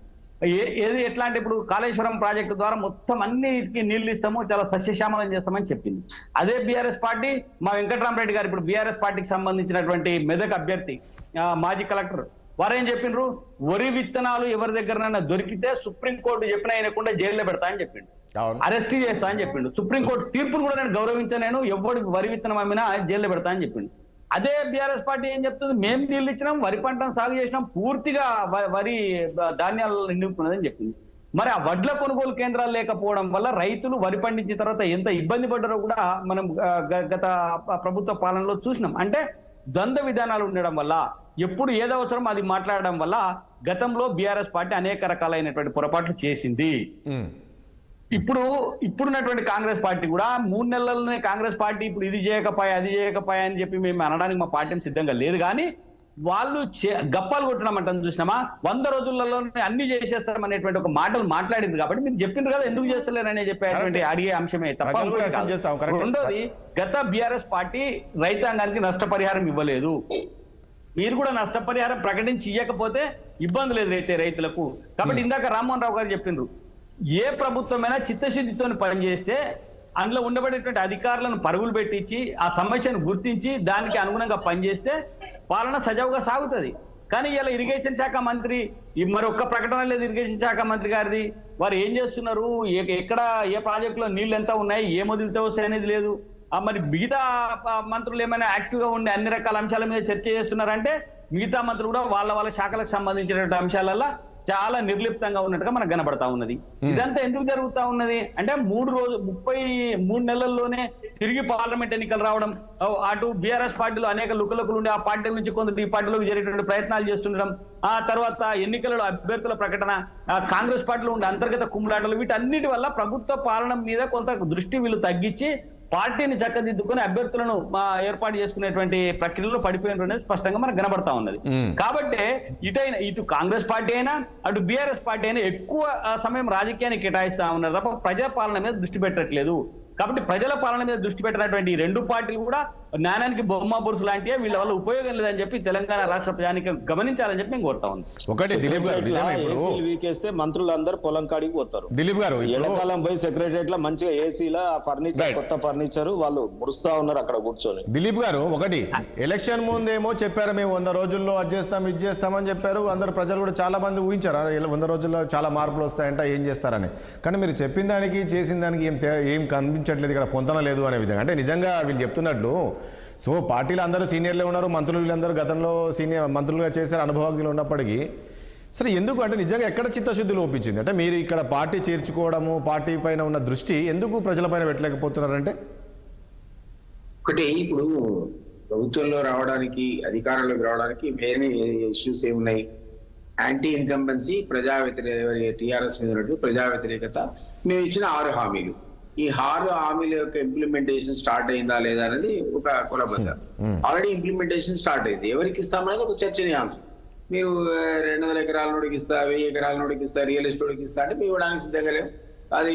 ఏది ఎట్లా అంటే ఇప్పుడు కాళేశ్వరం ప్రాజెక్టు ద్వారా మొత్తం అన్నిటికీ నీళ్లు ఇస్తాము, చాలా సస్యశ్యామలం చేస్తామని చెప్పింది. అదే బీఆర్ఎస్ పార్టీ, మా వెంకటరామరెడ్డి గారు ఇప్పుడు బీఆర్ఎస్ పార్టీకి సంబంధించినటువంటి మెదక్ అభ్యర్థి, మాజీ కలెక్టర్, వారేం చెప్పిండ్రు, వరి విత్తనాలు ఎవరి దగ్గరనైనా దొరికితే సుప్రీంకోర్టు చెప్పిన ఆయనకుండా జైల్లో పెడతా అని చెప్పిండు, అరెస్ట్ చేస్తా అని చెప్పిండు. సుప్రీంకోర్టు తీర్పును కూడా నేను గౌరవించలేను, ఎవరికి వరి విత్తనం అమ్మినా జైల్లో పెడతా అని చెప్పిండు. అదే బీఆర్ఎస్ పార్టీ ఏం చెప్తుంది, మేము నీళ్ళు ఇచ్చినాం, వరి పంటను సాగు చేసినాం, పూర్తిగా వరి ధాన్యాలు నిండుకున్నదని చెప్పింది. మరి ఆ వడ్ల కొనుగోలు కేంద్రాలు లేకపోవడం వల్ల రైతులు వరి పండించిన తర్వాత ఎంత ఇబ్బంది పడ్డారో కూడా మనం గత ప్రభుత్వ పాలనలో చూసినాం. అంటే ద్వంద్వ విధానాలు ఉండడం వల్ల, ఎప్పుడు ఏదో అవసరం అది మాట్లాడడం వల్ల గతంలో బీఆర్ఎస్ పార్టీ అనేక రకాలైనటువంటి పొరపాట్లు చేసింది. ఇప్పుడున్నటువంటి కాంగ్రెస్ పార్టీ కూడా 3 నెలల్లోనే కాంగ్రెస్ పార్టీ ఇప్పుడు ఇది చేయకపోయా అది చేయకపోయా అని చెప్పి మేము అనడానికి మా పార్టీ సిద్ధంగా లేదు. కానీ వాళ్ళు గప్పాలు కొట్టడం చూసినామా, 100 రోజులలోనే అన్ని చేసేస్తామనేటువంటి ఒక మాటలు మాట్లాడింది. కాబట్టి మీరు చెప్పిండ్రు కదా ఎందుకు చేస్తలేరనే చెప్పేటువంటి అడిగే అంశమే తప్ప. రెండోది, గత బీఆర్ఎస్ పార్టీ రైతాంగానికి నష్టపరిహారం ఇవ్వలేదు. మీరు కూడా నష్టపరిహారం ప్రకటించి ఇవ్వకపోతే ఇబ్బంది లేదు అయితే రైతులకు. కాబట్టి ఇందాక రామ్మోహన్ రావు గారు చెప్పిండ్రు, ఏ ప్రభుత్వమైనా చిత్తశుద్ధితో పనిచేస్తే అందులో ఉండబడేటువంటి అధికారులను పరుగులు పెట్టించి ఆ సమస్యను గుర్తించి దానికి అనుగుణంగా పనిచేస్తే పాలన సజావుగా సాగుతుంది. కానీ ఇలా ఇరిగేషన్ శాఖ మంత్రి మరొక్క ప్రకటన లేదు ఇరిగేషన్ శాఖ మంత్రి గారిది. వారు ఏం చేస్తున్నారు, ఎక్కడ ఏ ప్రాజెక్టులో నీళ్లు ఎంత ఉన్నాయి, ఏ మొదలుతో వస్తాయి అనేది లేదు. మరి మిగతా మంత్రులు ఏమైనా యాక్టివ్గా ఉండి అన్ని రకాల అంశాల మీద చర్చ చేస్తున్నారంటే మిగతా మంత్రులు కూడా వాళ్ళ శాఖలకు సంబంధించినటువంటి అంశాలలో చాలా నిర్లిప్తంగా ఉన్నట్టుగా మనకు కనబడతా ఉన్నది. ఇదంతా ఎందుకు జరుగుతా ఉన్నది అంటే 33 నెలల్లోనే తిరిగి పార్లమెంట్ ఎన్నికలు రావడం, అటు బీఆర్ఎస్ పార్టీలో అనేక లుకలుకలు ఉండి ఆ పార్టీ నుంచి కొంత ఈ పార్టీలోకి జరిగేటువంటి ప్రయత్నాలు చేస్తుండడం, ఆ తర్వాత ఎన్నికలలో అభ్యర్థుల ప్రకటన, కాంగ్రెస్ పార్టీలో ఉండే అంతర్గత కుమ్ములాటలు, వీటన్నిటి వల్ల ప్రభుత్వ పాలన మీద కొంత దృష్టి వీళ్ళు తగ్గించి పార్టీని చక్కదిద్దుకుని అభ్యర్థులను ఏర్పాటు చేసుకునేటువంటి ప్రక్రియలో పడిపోయినటువంటి స్పష్టంగా మనకు కనబడతా ఉన్నది. కాబట్టి ఇటు కాంగ్రెస్ పార్టీ అయినా అటు బీఆర్ఎస్ పార్టీ అయినా ఎక్కువ సమయం రాజకీయానికి కేటాయిస్తా ఉన్నారు తప్ప ప్రజా పాలన మీద దృష్టి పెట్టట్లేదు. కాబట్టి ప్రజల పాలన మీద దృష్టి పెట్టినటువంటి ఈ రెండు పార్టీలు కూడా జ్ఞానానికి బొమ్మ బొరుసు లాంటివి, వీళ్ళ వల్ల ఉపయోగం లేదని చెప్పి తెలంగాణ రాష్ట్ర ప్రజానికి గమనించాలని చెప్పి నేను కోరుతా ఉంది. ఒకటి దిలీప్ గారు, వీకేస్తే మంత్రులందరూ పొలం కాడికి పోతారు. దిలీప్ గారు ఎండాకాలం పోయి సెక్రటరియట్ లో మంచిగా ఏసీలా ఫర్నిచర్, కొత్త ఫర్నిచర్ వాళ్ళు మురుస్తా ఉన్నారు అక్కడ కూర్చొని. దిలీప్ గారు, ఒకటి ఎలక్షన్ ముందేమో చెప్పారు మేము 100 రోజుల్లో అది చేస్తాం ఇది చేస్తామని చెప్పారు. అందరు ప్రజలు కూడా చాలా మంది ఊహించారు 100 రోజుల్లో చాలా మార్పులు వస్తాయంట, ఏం చేస్తారని. కానీ మీరు చెప్పిన దానికి చేసిన దానికి ఏం కనిపించట్లేదు, ఇక్కడ పొందన లేదు అనే విధంగా. అంటే నిజంగా వీళ్ళు చెప్తున్నట్లు సో పార్టీలు అందరూ సీనియర్లే ఉన్నారు, మంత్రులు వీళ్ళందరూ గతంలో సీనియర్ మంత్రులుగా చేశారు, అనుభవజ్ఞులు ఉన్నప్పటికీ సరే ఎందుకు అంటే నిజంగా ఎక్కడ చిత్తశుద్ధి లోపించింది అంటే మీరు ఇక్కడ పార్టీ చేర్చుకోవడము, పార్టీ పైన ఉన్న దృష్టి ఎందుకు ప్రజలపైన పెట్టలేకపోతున్నారంటే? ఒకటి, ఇప్పుడు ప్రభుత్వంలో రావడానికి, అధికారంలోకి రావడానికి మెయిన్ ఇష్యూస్ ఏమున్నాయి? యాంటీ ఇన్కంబెన్సీ, ప్రజా వ్యతిరేక, టీఆర్ఎస్ మీద ఉన్నట్టు ప్రజా వ్యతిరేకత, మేము ఇచ్చిన 6 హామీలు. ఈ 6 హామీల యొక్క ఇంప్లిమెంటేషన్ స్టార్ట్ అయిందా లేదా అనేది ఒక కొలబద్ద. ఆల్రెడీ ఇంప్లిమెంటేషన్ స్టార్ట్ అయింది. ఎవరికి ఇస్తామనేది ఒక చర్చనీయాంశం. మీరు 200 ఎకరాల నోడికి ఇస్తా, 1000 ఎకరాల నోడికి ఇస్తా, రియల్ ఎస్టేట్కి ఇస్తా అంటే మీ ఇవ్వడానికి సిద్ధంగా లేవు. అది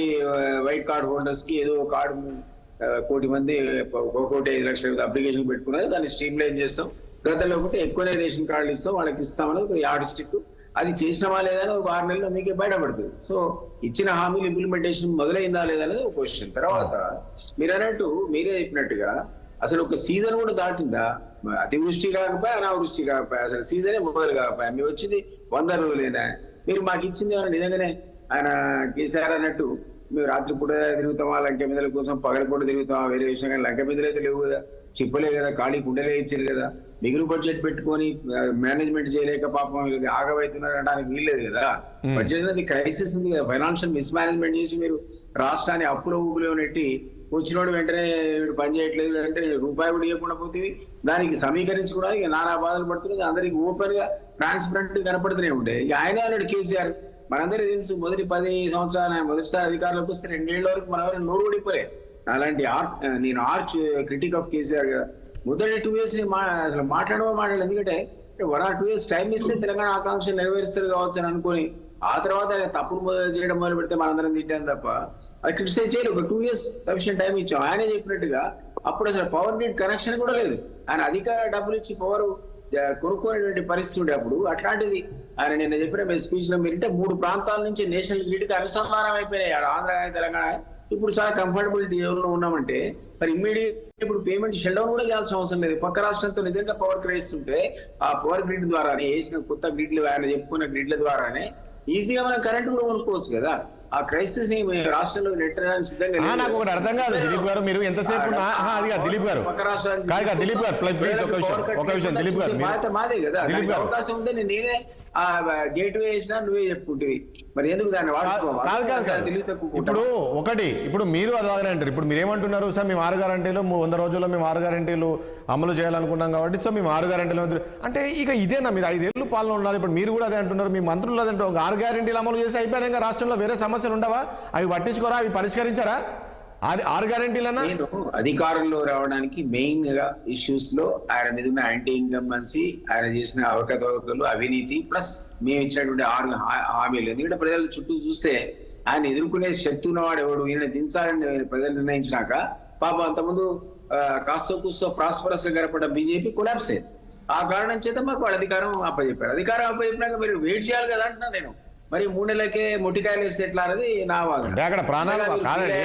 వైట్ కార్డ్ హోల్డర్స్ కి ఏదో కార్డు 1 కోటి మంది 1,05,00,000 అప్లికేషన్ పెట్టుకున్నారు, దాన్ని స్ట్రీమ్ లైన్ చేస్తాం. గతంలో ఒకటి ఎక్కువనే రేషన్ కార్డులు ఇస్తాం, వాళ్ళకి ఇస్తామనేది ఒక యార్డ్ స్టిక్. అది చేసినవా లేదా అని ఒక 6 నెలల్లో మీకే బయటపడుతుంది. సో ఇచ్చిన హామీలు ఇంప్లిమెంటేషన్ మొదలైందా లేదా అనేది ఒక క్వశ్చన్. తర్వాత మీరు అన్నట్టు, మీరే చెప్పినట్టుగా అసలు ఒక సీజన్ కూడా దాటిందా? అతివృష్టి కాకపోయా, అనావృష్టి కాకపోయా, అసలు సీజనే మొదలు కాకపోయా, మీరు వచ్చింది 100 రోజులేనా? మీరు మాకు ఇచ్చింది ఏమైనా నిజంగానే ఆయన కేసీఆర్ అన్నట్టు మేము రాత్రిపూట తిరుగుతామా లంక మీదల కోసం, పగలపూట తిరుగుతామా వేరే విషయం, కానీ లంక మీదలు అయితే లేవు కదా, చిప్పలే కదా, ఖాళీ కుండలే ఇచ్చారు కదా. మిగులు బడ్జెట్ పెట్టుకొని మేనేజ్మెంట్ చేయలేక పాపం ఆగమవుతున్నారు అనడానికి వీల్లేదు కదా. బడ్జెట్ అనేది క్రైసిస్ ఉంది కదా, ఫైనాన్షియల్ మిస్ మేనేజ్మెంట్ చేసి మీరు రాష్ట్రాన్ని అప్పుల ఊపులో నెట్టి వచ్చినోడు వెంటనే పని చేయట్లేదు అంటే రూపాయి కూడా ఇవ్వకుండా పోతుంది. దానికి సమీకరించుకోవడానికి నానా బాధలు పడుతుంది. అందరికి ఓపెన్ గా ట్రాన్స్పరెంట్ కనపడుతూనే ఉంటాయి. ఇక ఆయన అన్నాడు కేసీఆర్, మనందరికీ తెలుసు మొదటి 10 సంవత్సరాలు మొదటిసారి అధికారంలోకి వస్తే 2 ఏళ్ల వరకు మన ఎవరైనా నోరు ఊడిపోలే. అలాంటి నేను ఆర్చ్ క్రిటిక్ ఆఫ్ కేసీఆర్ కదా. మొదటి 2 years అసలు మాట్లాడలేదు. ఎందుకంటే 1 or 2 years టైం ఇస్తే తెలంగాణ ఆకాంక్ష నెరవేరుస్తారు కావచ్చు అని అనుకుని ఆ తర్వాత ఆయన తప్పులు చేయడం మొదలు పెడితే మనందరం తిట్టాం తప్ప అది క్రిటిసైజ్ చేయలేదు. ఒక 2 years సఫిషియెంట్ టైం ఇచ్చాం. ఆయనే చెప్పినట్టుగా అప్పుడు అసలు పవర్ గ్రిడ్ కనెక్షన్ కూడా లేదు. ఆయన అధిక డబ్బులు ఇచ్చి పవర్ కొనుక్కునేటువంటి పరిస్థితి ఉండే అప్పుడు. అట్లాంటిది ఆయన నిన్న చెప్పిన మీ స్పీచ్ లో మీరంటే 3 ప్రాంతాల నుంచి నేషనల్ గ్రిడ్ కి అనుసంధానం అయిపోయినాయి ఆంధ్ర తెలంగాణ. ఇప్పుడు చాలా కంఫర్టబిలిటీ ఎవరిలో ఉన్నామంటే మరి ఇమ్మీడియట్ ఇప్పుడు పేమెంట్ షెల్ డౌన్ కూడా చేయాల్సిన అవసరం లేదు. పక్క రాష్ట్రంతో నిజంగా పవర్ క్రైసిస్ ఉంటే ఆ పవర్ గ్రిడ్ ద్వారానే వేసిన కొత్త గ్రిడ్లు ఆయన చెప్పుకున్న గ్రిడ్ల ద్వారానే ఈజీగా మనం కరెంట్ కూడా కొనుక్కోవచ్చు కదా. ఆ క్రైసిస్ ని రాష్ట్రంలో నెట్టడానికి సిద్ధంగా. నాకు ఒకటి అర్థం కాదు దిలీప్ గారు, మీరు ఎంతసేపు అది కాదు దిలీప్ గారు, కాదు దిలీప్ గారు ప్లీజ్ ఒక విషయం దిలీప్ గారు, మాదే కదా అవకాశం ఉంటే నేనే ఆ గేట్ వే వేసినా నువ్వే చెప్పుకుంటుంది. మరి ఎందుకు దాన్ని వాడుకోవాలి? ఇప్పుడు ఇప్పుడు మీరు అదే అంటారు. ఇప్పుడు మీరు ఏమంటున్నారు సార్, మేము 6 గ్యారెంటీలు 100 రోజుల్లో మేము 6 గ్యారెంటీలు అమలు చేయాలనుకున్నాం కాబట్టి సో మేము 6 గ్యారెంటీలు అంటే ఇక ఇదేనా మీరు 5 ఏళ్ళు పాలన ఉండాలి. ఇప్పుడు మీరు కూడా అదే అంటున్నారు, మీ మంత్రులు అదే అంటారు 6 గ్యారెంటీలు అమలు చేసి అయిపోయినాక రాష్ట్రంలో వేరే సమస్యలు ఉండవా? అవి పట్టించుకోరా? అవి పరిష్కరించారా? 6 గ్యారెంటీలన్నా నేను అధికారంలో రావడానికి మెయిన్ గా ఇష్యూస్ లో ఆయన మీద ఉన్న యాంటీ ఇన్కంబెన్సీ, ఆయన చేసిన అవకతవకలు, అవినీతి ప్లస్ మేము ఇచ్చినటువంటి 6 హామీలు. ఎందుకంటే ప్రజల చుట్టూ చూస్తే ఆయన ఎదుర్కొనే శక్తి ఉన్నవాడు ఎవడు, ఈయన దించాలని ప్రజలు నిర్ణయించినాక పాపం అంతకుముందు కాస్తో కూస్తో ప్రాస్పరస్ గా గడపడ్డ బీజేపీ కొలాప్స్ అయ్యింది. ఆ కారణం చేత మాకు వాళ్ళ అధికారం అప్పచెప్పారు. అధికారం అప్పచెప్పినాక మీరు వెయిట్ చేయాలి కదా అంటున్నా నేను. మరి 3 నెలలకే మొట్టికాయలు వేస్తే ఎట్లా అనేది నా వాదన. అక్కడ ప్రాణాలు కాదండి,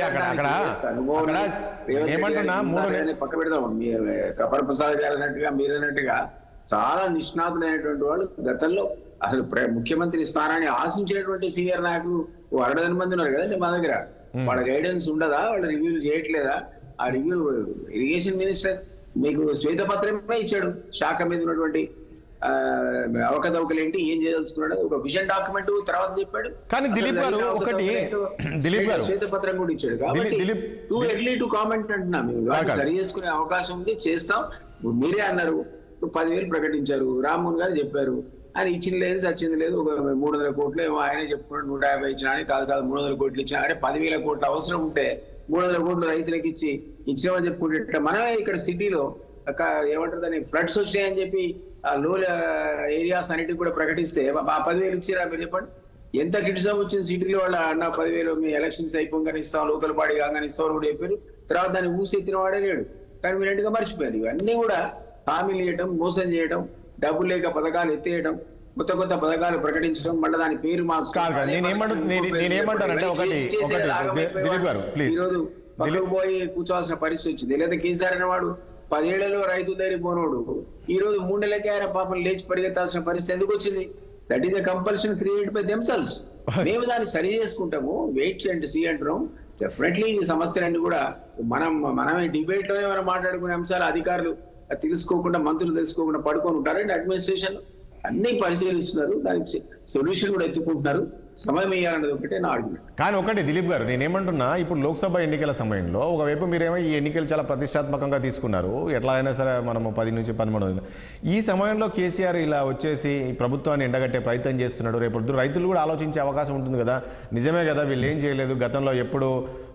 పక్క పెడదాం. కపర్ ప్రసాద్ గారు అన్నట్టుగా మీరు అన్నట్టుగా చాలా నిష్ణాతులైనటువంటి వాళ్ళు గతంలో అసలు ముఖ్యమంత్రి స్థానాన్ని ఆశించేటువంటి సీనియర్ నాయకులు 60 మంది ఉన్నారు కదండి మా దగ్గర. వాళ్ళ గైడెన్స్ ఉండదా? వాళ్ళు రివ్యూలు చేయట్లేదా? ఆ రివ్యూ ఇరిగేషన్ మినిస్టర్ మీకు శ్వేతపత్రమే ఇచ్చాడు శాఖ మీద ఉన్నటువంటి అవకతవకలు ఏంటి, ఏం చేయదలుచుకున్నాడు, ఒక విజన్ డాక్యుమెంట్ తర్వాత చెప్పాడు. కానీ దిలీప్ గారు ఒకటి శ్వేతపత్రం కూడా ఇచ్చాడు. కాబట్టి టూ ఎర్లీ టు కామెంట్ అంటున్నా. మేము సరి చేసుకునే అవకాశం ఉంది, చేస్తాం. మీరే అన్నారు 10,000 ప్రకటించారు, రామ్మోహన్ గారు చెప్పారు. ఆయన ఇచ్చింది లేదు, సచ్చింది లేదు. ఒక 300 కోట్లు ఏమో ఆయనే చెప్పుకున్నాడు, 150 ఇచ్చినా అని. కాదు 300 కోట్లు ఇచ్చినా. అరే 10,000 కోట్ల అవసరం ఉంటే 300 కోట్లు రైతులకు ఇచ్చినామని చెప్పుకుంటే మనమే ఇక్కడ సిటీలో ఏమంటారు దాన్ని ఫ్లడ్స్ వచ్చాయని చెప్పి ఆ లో ఏరియాస్ అన్నిటికి కూడా ప్రకటిస్తే 10,000 ఇచ్చిరా మీరు చెప్పండి. ఎంత క్రిటిసిజం వచ్చింది సిటీలో వాళ్ళ అన్న 10,000 మీ ఎలక్షన్స్ అయిపోగానే ఇస్తాం, లోకల్ బాడీ కాగానే ఇస్తాం కూడా చెప్పారు. తర్వాత దాన్ని ఊసెత్తిన వాడే లేడు. కానీ మీరు రెండుగా మర్చిపోయారు. ఇవన్నీ కూడా హామీలు ఇవ్వటం, మోసం చేయడం, డబ్బులు లేక పథకాలు ఎత్తేయడం, కొత్త పథకాలు ప్రకటించడం, మళ్ళీ దాని పేరు ఈరోజు పక్కకు పోయి కూర్చోవాల్సిన పరిస్థితి వచ్చింది. లేదా కేసీఆర్ అనేవాడు 10 ఏళ్లలో రైతు దగ్గర పోనోడు ఈ రోజు 3 నెలలకే ఆయన పాపం లేచి పరిగెత్తాల్సిన పరిస్థితి ఎందుకు వచ్చింది? That is the compulsion create by themselves. మేము దాన్ని సరి చేసుకుంటాము, వెయిట్ చేయండి సి అంటున్నాం. డెఫినెట్లీ ఈ సమస్యలన్నీ కూడా మనమే డిబేట్ లోనే మనం మాట్లాడుకునే అంశాలు అధికారులు తెలుసుకోకుండా, మంత్రులు తెలుసుకోకుండా పడుకొని ఉంటారండి. అడ్మినిస్ట్రేషన్ అన్ని పరిశీలిస్తున్నారు, దానికి సొల్యూషన్ కూడా ఎత్తుకుంటున్నారు. సమయం ఇవ్వాలన్నది ఒకటే నా ఆర్గ్యుమెంట్. కానీ ఒకటి దిలీప్ గారు, నేనేమంటున్నా, ఇప్పుడు లోక్సభ ఎన్నికల సమయంలో ఒకవైపు మీరేమో ఈ ఎన్నికలు చాలా ప్రతిష్టాత్మకంగా తీసుకున్నారు, ఎట్లా అయినా సరే మనము 10 నుంచి 13. ఈ సమయంలో కేసీఆర్ ఇలా వచ్చేసి ఈ ప్రభుత్వాన్ని ఎండగట్టే ప్రయత్నం చేస్తున్నాడు. రేపు రైతులు కూడా ఆలోచించే అవకాశం ఉంటుంది కదా, నిజమే కదా వీళ్ళు ఏం చేయలేదు గతంలో ఎప్పుడు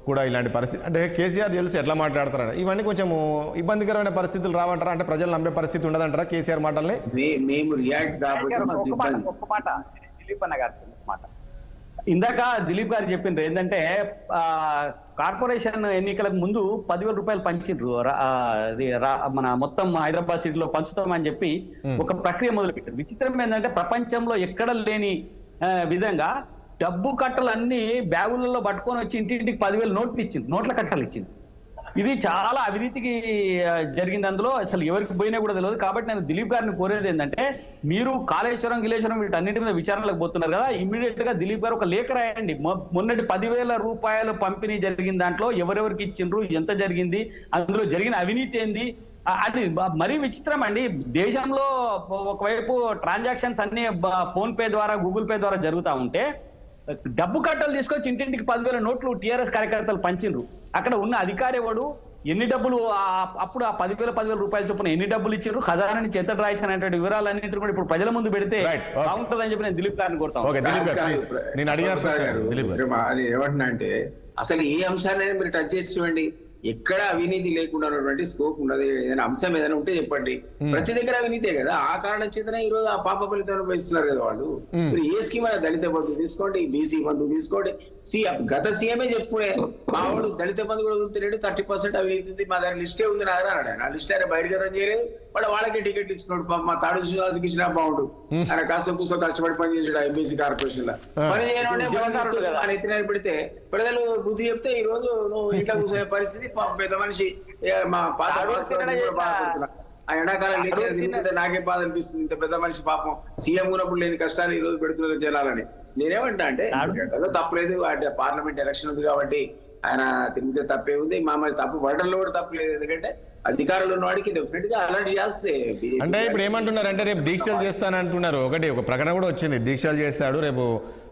కూడా ఇలాంటి పరిస్థితి, అంటే కేసీఆర్ తెలిసి ఎట్లా మాట్లాడతారా? ఇవన్నీ కొంచెం ఇబ్బందికరమైన పరిస్థితులు రావంటారా? అంటే ప్రజలు నమ్మే పరిస్థితి ఉండదంటారా కేసీఆర్ మాటల్ని? మేము రియాక్ట్ ఇందాక దిలీప్ గారు చెప్పిండ్రు ఏంటంటే కార్పొరేషన్ ఎన్నికలకు ముందు 10,000 రూపాయలు పంచిండ్రు. మన మొత్తం హైదరాబాద్ సిటీలో పంచుతామని చెప్పి ఒక ప్రక్రియ మొదలుపెట్టారు. విచిత్రం ఏంటంటే ప్రపంచంలో ఎక్కడ లేని విధంగా డబ్బు కట్టలు అన్ని బ్యాగులలో పట్టుకొని వచ్చి ఇంటింటికి 10,000 నోట్లు ఇచ్చింది, నోట్ల కట్టలు ఇచ్చింది. ఇది చాలా అవినీతికి జరిగింది. అందులో అసలు ఎవరికి పోయినా కూడా తెలియదు. కాబట్టి నేను దిలీప్ గారిని కోరేది ఏంటంటే, మీరు కాళేశ్వరం వీటన్నిటి మీద విచారణలకు పోతున్నారు కదా, ఇమ్మీడియట్ గా దిలీప్ గారు ఒక లేఖ రాయండి. మొన్నటి 10,000 రూపాయలు పంపిణీ జరిగిన దాంట్లో ఎవరెవరికి ఇచ్చిండ్రు, ఎంత జరిగింది, అందులో జరిగిన అవినీతి ఏంది. అది మరీ విచిత్రం అండి. దేశంలో ఒకవైపు ట్రాన్సాక్షన్స్ అన్ని ఫోన్ పే ద్వారా, గూగుల్ పే ద్వారా జరుగుతూ ఉంటే డబ్బు కట్టలు తీసుకొచ్చి ఇంటింటికి 10,000 నోట్లు టీఆర్ఎస్ కార్యకర్తలు పంచిండ్రు. అక్కడ ఉన్న అధికారి వాడు ఎన్ని డబ్బులు అప్పుడు ఆ 10,000 రూపాయల చొప్పున ఎన్ని డబ్బులు ఇచ్చారు, ఖజానా నుంచి ఎంత రాయించినటువంటి వివరాలన్నింటినీ కూడా ఇప్పుడు ప్రజల ముందు పెడితే బాగుంటుందని చెప్పి నేను దిలీప్ గారిని కోరుతాను. ఏమంటున్నా అంటే అసలు ఏ అంశాన్ని మీరు టచ్ చేసి చూడండి. ఎక్కడ అవినీతి లేకుండా ఉన్నటువంటి స్కోప్ ఉన్నది, ఏదైనా అంశం ఏదైనా ఉంటే చెప్పండి. ప్రతి దగ్గర అవినీతే కదా, ఆ కారణం చేతనే ఈ రోజు ఆ పాప ఫలితం అనుభవిస్తున్నారు కదా వాళ్ళు. మీరు ఏ స్కీమ్ అయినా దళిత బంధు తీసుకోండి, బీసీ బంధు తీసుకోండి, గత సీఎంఏ చెప్పుకునే మా వాడు దళిత బంధు కూడా వదులుతున్నాడు, 30% అవినీతి ఉంది, మా దగ్గర లిస్టే ఉంది నారా అన్నాడు. ఆ లిస్ట్ ఆయన బహిర్గతం చేయలేదు, వాళ్ళకే టికెట్ ఇచ్చినాడు. పాప మా తాడు శ్రీనివాసకి ఇచ్చినా బాగుండు, ఆయన కాస్త కూర్చో కష్టపడి పని చేసాడు ఎంబీసీ కార్పొరేషన్ లో. పని చేయడం ఆయన ఎత్తిన పెడితే ప్రజలు బుద్ధి చెప్తే ఈ రోజు నువ్వు ఇంట్లో కూర్చునే పరిస్థితి. పెద్ద మనిషి మా పాత ఆ ఎండాకాలం లేచి నాకే బాధ అనిపిస్తుంది. ఇంత పెద్ద మనిషి పాపం సీఎం ఉన్నప్పుడు లేని కష్టాలు ఈ రోజు పెడుతున్నారు జనాలని. నేనేమంటా అంటే తప్పలేదు, పార్లమెంట్ ఎలక్షన్ ఉంది కాబట్టి ఆయన తిరిగితే తప్పే ఉంది. మరి తప్పు పడడంలో కూడా తప్పలేదు, ఎందుకంటే అధికారులు ఉన్నవాడికి డెఫినెట్ గా అలర్ట్ చేస్తే. అంటే ఇప్పుడు ఏమంటున్నారు అంటే రేపు దీక్షలు చేస్తానంటున్నారు. ఒక ప్రకటన కూడా వచ్చింది, దీక్షలు చేస్తాడు రేపు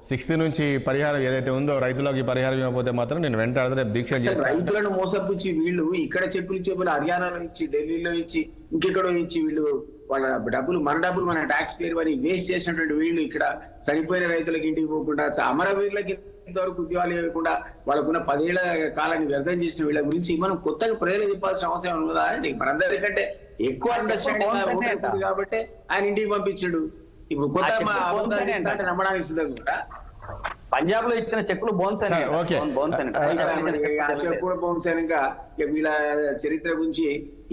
6th నుంచి పరిహారం ఏదైతే ఉందో రైతులకి పరిహారం ఇవ్వకపోతే మాత్రం నేను వెంటాడు రేపు దీక్షలు చేస్తాను. రైతులను మోసపుచ్చి వీళ్ళు ఇక్కడ చెప్పులు హర్యానాలో ఇచ్చి, ఢిల్లీలో ఇచ్చి, ఇంకెక్కడో ఇచ్చి వీళ్ళు వాళ్ళ డబ్బులు మన ట్యాక్స్ పేరు అని వేస్ట్ చేసినటువంటి వీళ్ళు ఇక్కడ చనిపోయిన రైతులకి ఇంటికి పోకుండా, అమరవీరులకి ఇంతవరకు ఉద్యోగాలు ఇవ్వకుండా వాళ్ళకున్న 10 ఏళ్ల కాలాన్ని వ్యర్థం చేసిన వీళ్ళ గురించి మనం కొత్తగా ప్రజలు చెప్పాల్సిన అవసరం ఉన్నదా అండి? మనందరికంటే ఎక్కువ అండర్స్టాండింగ్ కాబట్టి ఆయన ఇంటికి పంపించాడు. ఇప్పుడు కొత్త నమ్మడానికి సిద్ధంగా కూడా పంజాబ్ లో ఇచ్చిన చెక్కులు చెక్కులు బోన్సేనంగా వీళ్ళ చరిత్ర గురించి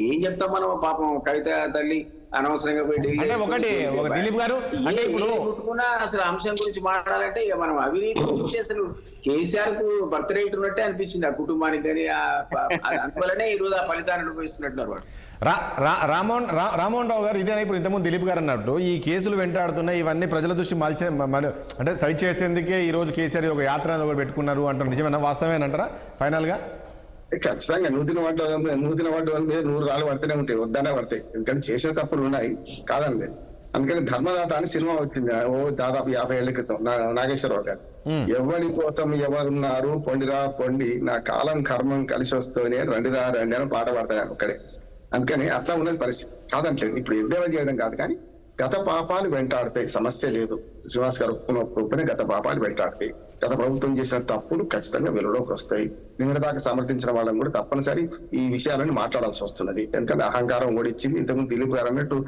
ఏం చెప్తాం మనం? పాపం కవిత తల్లి అనవసరంగా పోయి ఢిల్లీ ఒకటి దిలీప్ గారు అంటే ఇప్పుడు అసలు అంశం గురించి మాట్లాడాలంటే ఇక మనం అవినీతి గురించి అసలు కేసీఆర్ కు బర్త్ రేట్ ఉన్నట్టే అనిపించింది ఆ కుటుంబానికి, కానీ అందువల్లనే ఈ రోజు ఆ ఫలితాన్ని అనుభవిస్తున్నట్టు వాడు. రామ్మోహన్ రావు గారు ఇదే ఇప్పుడు ఇంతకుముందు దిలీప్ గారు అన్నట్టు ఈ కేసులు వెంటాడుతున్నాయి, ఇవన్నీ ప్రజల దృష్టి మలిచే అంటే సైట్ చేసేందుకే ఈ రోజు కేసీఆర్ ఒక యాత్ర ఒకటి పెట్టుకున్నారు అంటారు. నిజమేనా, వాస్తవేనంటారా ఫైనల్ గా? ఖచ్చితంగా నూతిన వాటి మీద 100 రాళ్ళు పడితేనే ఉంటాయి, వద్దనే పడతాయి. ఎందుకంటే చేసిన తప్పులు ఉన్నాయి కాదండి. అందుకని ధర్మదాత అని సినిమా వచ్చింది దాదాపు 50 ఏళ్ల క్రితం, నాగేశ్వరరావు గారు. ఎవరి కోసం ఎవరున్నారు పొండిరా పొండి, నా కాలం కర్మం కలిసి వస్తూనే రండిరా రండి అని పాట పాడతాను ఒక్కడే. అందుకని అట్లా ఉన్నది పరిస్థితి కాదంటలేదు. ఇప్పుడు ఎద్దేవా చేయడం కాదు, కానీ గత పాపాలు వెంటాడతాయి, సమస్య లేదు. శ్రీనివాస్ గారు ఒప్పుకునే గత పాపాలు వెంటాడతాయి. గత ప్రభుత్వం చేసిన తప్పులు ఖచ్చితంగా వెలుగులోకి వస్తాయి. నిన్నటిదాకా సమర్థించిన వాళ్ళని కూడా తప్పనిసరి ఈ విషయాలను మాట్లాడాల్సి వస్తున్నది. ఎందుకంటే అహంకారం ఓడిచ్చింది. ఇంతకుముందు దిలీప్ గారు అన్నట్టు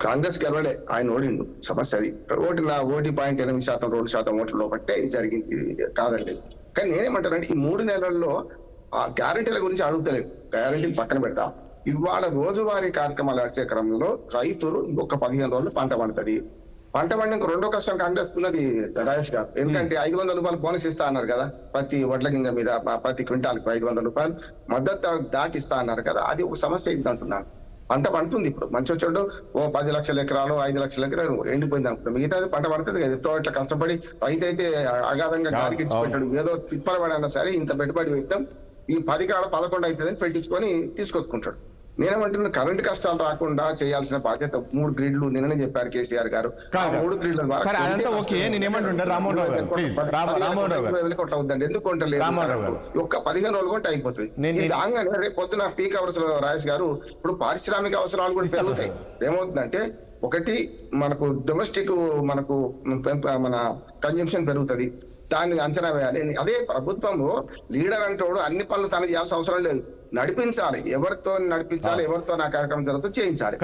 కాంగ్రెస్ గెలవలే, ఆయన ఓడిండు, సమస్య అది. ఓటి 8% 2% ఓట్లలో బట్టే జరిగింది కాదండి. కానీ నేనేమంటానంటే ఈ 3 నెలల్లో ఆ గ్యారెంటీల గురించి అడుగుతలేదు, గ్యారెంటీలు పక్కన పెడతాం. ఇవాళ రోజువారీ కార్యక్రమాలు నడిచే క్రమంలో రైతులు ఇంకొక 15 రోజులు పంట పండుతుంది. పంట పండిన రెండో కష్టం కాంగ్రెస్ ఉన్నది రాజేష్ గారు. ఎందుకంటే 500 రూపాయలు బోనస్ ఇస్తా అన్నారు కదా, ప్రతి వడ్ల గింజ మీద ప్రతి క్వింటాల్కి 500 రూపాయలు మద్దతు దాటిస్తా అన్నారు కదా, అది ఒక సమస్య ఇది అంటున్నాను. పంట పండుతుంది ఇప్పుడు మంచి వచ్చాడు, 10 లక్షల ఎకరాలు 5 లక్షల ఎకరాలు ఎండిపోయింది అనుకుంటాం. మిగతాది పంట పడుతుంది కదా. ఎప్పుడో ఇట్లా కష్టపడి రైతు అయితే అగాధంగా గాలికి ఇచ్చిపెట్టాడు, ఏదో తిప్పల పడైనా సరే ఇంత పెట్టుబడి పెట్టాం, ఈ 10 కాడ 11 అవుతుందని పెట్టించుకొని తీసుకొచ్చుకుంటాడు. నేనేమంటున్నా కరెంట్ కష్టాలు రాకుండా చేయాల్సిన బాధ్యత 3 గ్రిడ్లు నిన్ననే చెప్పారు కేసీఆర్ గారు. 3 గ్రిడ్ల ద్వారా అవుతుందండి, ఎందుకు కొంటలేదు? ఒక్క 15 రోజులు కొంటే అయిపోతుంది. రాగానే రేపు పొద్దున పీక్ అవర్స్ లో రాజేష్ గారు ఇప్పుడు పారిశ్రామిక అవసరాలు కూడా పెరుగుతాయి. ఏమవుతుందంటే ఒకటి మనకు డొమెస్టిక్ మన కన్జంప్షన్ పెరుగుతుంది, దాన్ని అంచనా వేయాలి. అదే ప్రభుత్వంలో లీడర్ అంటోడు అన్ని పనులు తను చేయాల్సిన అవసరం లేదు, నడిపించాలి. ఎవరితో నడిపించాలి, ఎవరితో నా కార్యక్రమం జరుగుతూ చేయించాలి.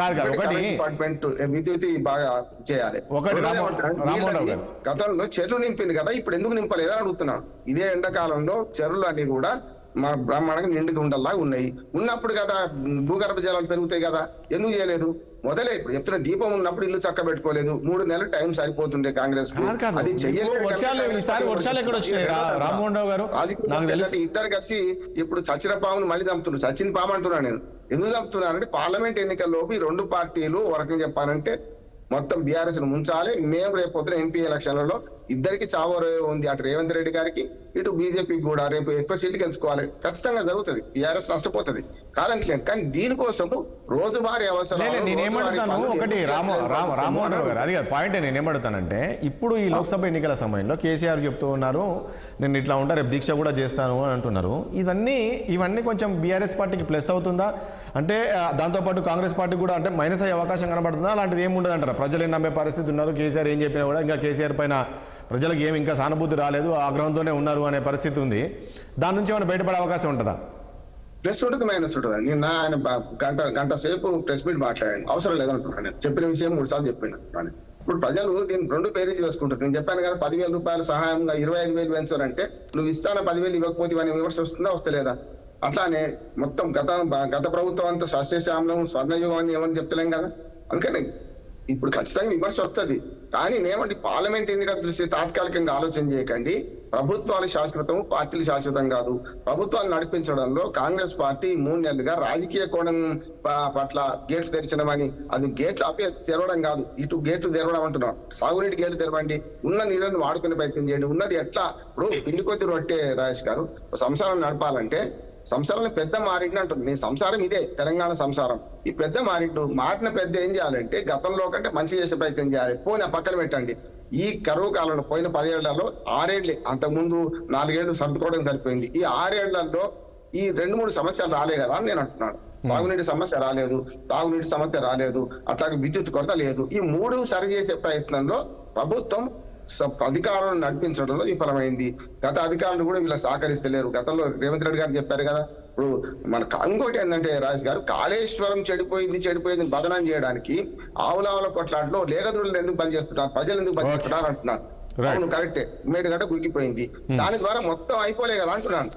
డిపార్ట్మెంట్ విద్యుత్ బాగా చేయాలి. గతంలో చెరువులు నింపింది కదా, ఇప్పుడు ఎందుకు నింపలేదని అడుగుతున్నాను. ఇదే ఎండాకాలంలో చెరువులు అన్ని కూడా మన బ్రాహ్మణంగా నిండుగా ఉండల్లా ఉన్నాయి. ఉన్నప్పుడు కదా భూగర్భ జలాలు పెరుగుతాయి కదా, ఎందుకు చేయలేదు? మొదలే ఇప్పుడు చెప్తున్న దీపం ఉన్నప్పుడు ఇల్లు చక్క పెట్టుకోలేదు. 3 నెలలు టైం సరిపోతుండే కాంగ్రెస్ కు, అది చెయ్యలేదు. ఇద్దరు కలిసి ఇప్పుడు చచ్చిన పామును మళ్ళీ చంపుతున్నారు. చచ్చిన పాము అంటున్నాను నేను. ఎందుకు చంపుతున్నానంటే పార్లమెంట్ ఎన్నికల్లోపు ఈ 2 పార్టీలు ఒక రకంగా చెప్పాలంటే మొత్తం బీఆర్ఎస్ ను ముంచాలి. మేము రేపు పొద్దున ఎంపీ ఎలక్షన్లలో ఇద్దరికి చావో ఉంది, అటు రేవంత్ రెడ్డి గారికి ఇటు బీజేపీకి కూడా రేపు ఎక్కువ సీట్లు గెలుచుకోవాలి. ఖచ్చితంగా జరుగుతుంది, బీఆర్ఎస్ నష్టపోతుంది కాదంటలేదు. కానీ దీనికోసం రోజువారీ అవసరం నేనేమంటాను ఒకటి రామ్మోహన్ రావు గారు, అది కాదు పాయింట్. నేనేమంటానంటే ఇప్పుడు ఈ లోక్సభ ఎన్నికల సమయంలో కేసీఆర్ చెప్తూ ఉన్నారు నేను ఇట్లా ఉంటా రేపు దీక్ష కూడా చేస్తాను అని అంటున్నారు. ఇవన్నీ కొంచెం బీఆర్ఎస్ పార్టీకి ప్లస్ అవుతుందా? అంటే దాంతోపాటు కాంగ్రెస్ పార్టీ కూడా అంటే మైనస్ అయ్యే అవకాశం కనబడుతుందా? అలాంటిది ఏమి ఉండదు అంటారా? ప్రజలు నమ్మే పరిస్థితి ఉన్నారు, కేసీఆర్ ఏం చెప్పినా కూడా ఇంకా కేసీఆర్ పైన ప్రజలకు ఏమి ఇంకా సానుభూతి రాలేదు, ఆగ్రహంతోనే ఉన్నారు అనే పరిస్థితి ఉంది. దాని నుంచి ఏమైనా బయటపడే అవకాశం ఉంటుందా? ప్లస్ ఉంటుంది మైనస్ ఉంటుంది. నిన్న ఆయన గంట సేపు ప్రెస్ మీట్ మాట్లాడాను, అవసరం లేదంటున్నాను. నేను చెప్పిన విషయం 3 సార్లు చెప్పిన. ఇప్పుడు ప్రజలు దీన్ని 2 పేరీస్ వేసుకుంటారు. నేను చెప్పాను కదా 10,000 రూపాయలు సహాయంగా 25,000 పెంచారంటే నువ్వు ఇస్తాన 10,000 ఇవ్వకపోతే ఇవన్నీ విమర్శ వస్తుందా వస్తలేదా? అట్లానే మొత్తం గత ప్రభుత్వం అంతా సస్యశ్యామలం స్వర్ణయుగం అని ఏమని చెప్తలేం కదా. అందుకని ఇప్పుడు ఖచ్చితంగా విమర్శ వస్తుంది. కానీ నేనేమంటే పార్లమెంట్ ఎన్నికల దృష్టి తాత్కాలికంగా ఆలోచన చేయకండి. ప్రభుత్వాలు శాశ్వతం, పార్టీలు శాశ్వతం కాదు. ప్రభుత్వాలు నడిపించడంలో కాంగ్రెస్ పార్టీ 3 నెలలుగా రాజకీయ కోణం పట్ల గేట్లు తెరిచినమని, అది గేట్లు తెరవడం కాదు, ఇటు గేట్లు తెరవడం అంటున్నాం. సాగునీటి గేట్లు తెరవండి, ఉన్న నీళ్ళని వాడుకునే ప్రయత్నం చేయండి. ఉన్నది ఎట్లా ఇప్పుడు పిండి కొద్ది రొట్టె రాజేష్ గారు, సంసారం నడపాలంటే సంసారం పెద్ద మారిండు అంటుంది. నీ సంసారం ఇదే తెలంగాణ సంసారం. ఈ పెద్ద మారిన పెద్ద ఏం చేయాలంటే గతంలో కంటే మంచి చేసే ప్రయత్నం చేయాలి. పోయిన పక్కన పెట్టండి, ఈ కరువు కాలంలో పోయిన 10 ఏళ్లలో 6 ఏళ్లే, అంతకుముందు 4 ఏళ్లు సర్దుకోవడం సరిపోయింది. ఈ 6 ఏళ్లలో ఈ 2-3 సమస్యలు రాలే కదా అని నేను అంటున్నాను. సాగునీటి సమస్య రాలేదు, తాగునీటి సమస్య రాలేదు, అట్లాగే విద్యుత్ కొరత లేదు. ఈ 3 సరి చేసే ప్రయత్నంలో ప్రభుత్వం అధికారులను నడిపించడంలో విఫలమైంది. గత అధికారులు కూడా వీళ్ళకి సహకరిస్తలేరు. గతంలో రేవంత్ రెడ్డి గారు చెప్పారు కదా. ఇప్పుడు మన ఇంకోటి ఏంటంటే రాజు గారు, కాళేశ్వరం చెడిపోయింది బదనాం చేయడానికి ఆవులావుల కొట్లాట్లో లేఖదుడులు ఎందుకు పనిచేస్తున్నారు, ప్రజలు ఎందుకు పనిచేస్తున్నారు అంటున్నారు. అవును కరెక్టే, మేడుగడ్డ గురికిపోయింది, దాని ద్వారా మొత్తం అయిపోలే కదా అంటున్నాను.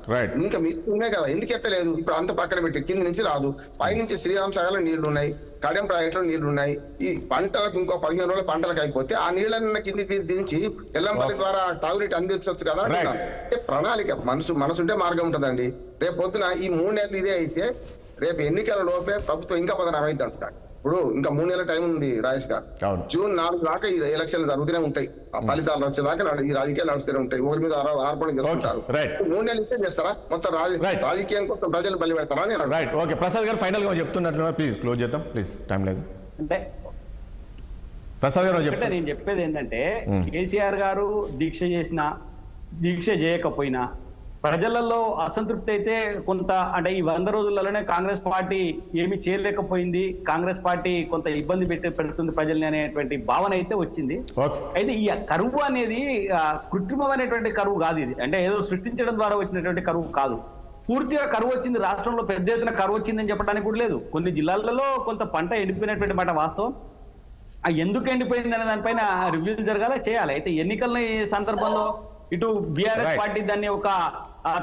ఇంకా ఉన్నాయి కదా, ఎందుకు ఎత్తలేదు? ఇప్పుడు అంత పక్కన పెట్టి కింద నుంచి రాదు, పైనుంచి శ్రీరామ్ సాగర్లో నీళ్లు ఉన్నాయి, కడెం ప్రాజెక్టులో నీళ్లు ఉన్నాయి. ఈ పంటలకు ఇంకో 15 రోజుల పంటలకు అయిపోతే ఆ నీళ్ళని కిందికి దించి ఎల్లంపల్లి ద్వారా తాగునీటి అందించవచ్చు కదా అంటున్నాను. ప్రణాళిక మనసుంటే మార్గం ఉంటుందండి. రేపు పొద్దున ఈ 3 నెలలు ఇదే అయితే రేపు ఎన్నికల లోపే ప్రభుత్వం ఇంకా పదనమైంది అంటున్నాడు. ఇప్పుడు ఇంకా 3 నెలల టైం ఉంది రాజేష్ గారు. జూన్ 4 దాకా ఈ ఎలక్షన్లు జరుగుతూనే ఉంటాయి. ఆ ఫలితాలు వచ్చేదాకా ఈ రాజకీయాలు నడుస్తూనే ఉంటాయి. ఒకరి మీద ఆరోపణ చేస్తుంటారు. 3 నెలలు ఇస్తే చేస్తారా? మొత్తం రాజకీయం కోసం ప్రజలు బలి పెడతారా? ఓకే, ప్రసాద్ గారు ఫైనల్ గా చెప్తున్నట్లు ప్లీజ్ క్లోజ్ చేద్దాం. ప్లీజ్, టైం లేదు. అంటే ప్రసాద్ గారు నేను చెప్పేది ఏంటంటే, కేసీఆర్ గారు దీక్ష చేయకపోయినా ప్రజలలో అసంతృప్తి అయితే కొంత, అంటే ఈ 100 రోజులలోనే కాంగ్రెస్ పార్టీ ఏమీ చేయలేకపోయింది, కాంగ్రెస్ పార్టీ కొంత ఇబ్బంది పెడుతుంది ప్రజల్ని అనేటువంటి భావన అయితే వచ్చింది. అయితే ఈ కరువు అనేది కృత్రిమమైనటువంటి కరువు కాదు. ఇది అంటే ఏదో సృష్టించడం ద్వారా వచ్చినటువంటి కరువు కాదు. పూర్తిగా కరువు వచ్చింది, రాష్ట్రంలో పెద్ద ఎత్తున కరువు వచ్చిందని చెప్పడానికి కూడా లేదు. కొన్ని జిల్లాలలో కొంత పంట ఎండిపోయినటువంటి మాట వాస్తవం. ఎందుకు ఎండిపోయింది అనే దానిపైన రివ్యూ జరగాల చేయాలి. అయితే ఎన్నికల సందర్భంలో ఇటు బీఆర్ఎస్ పార్టీ దాన్ని ఒక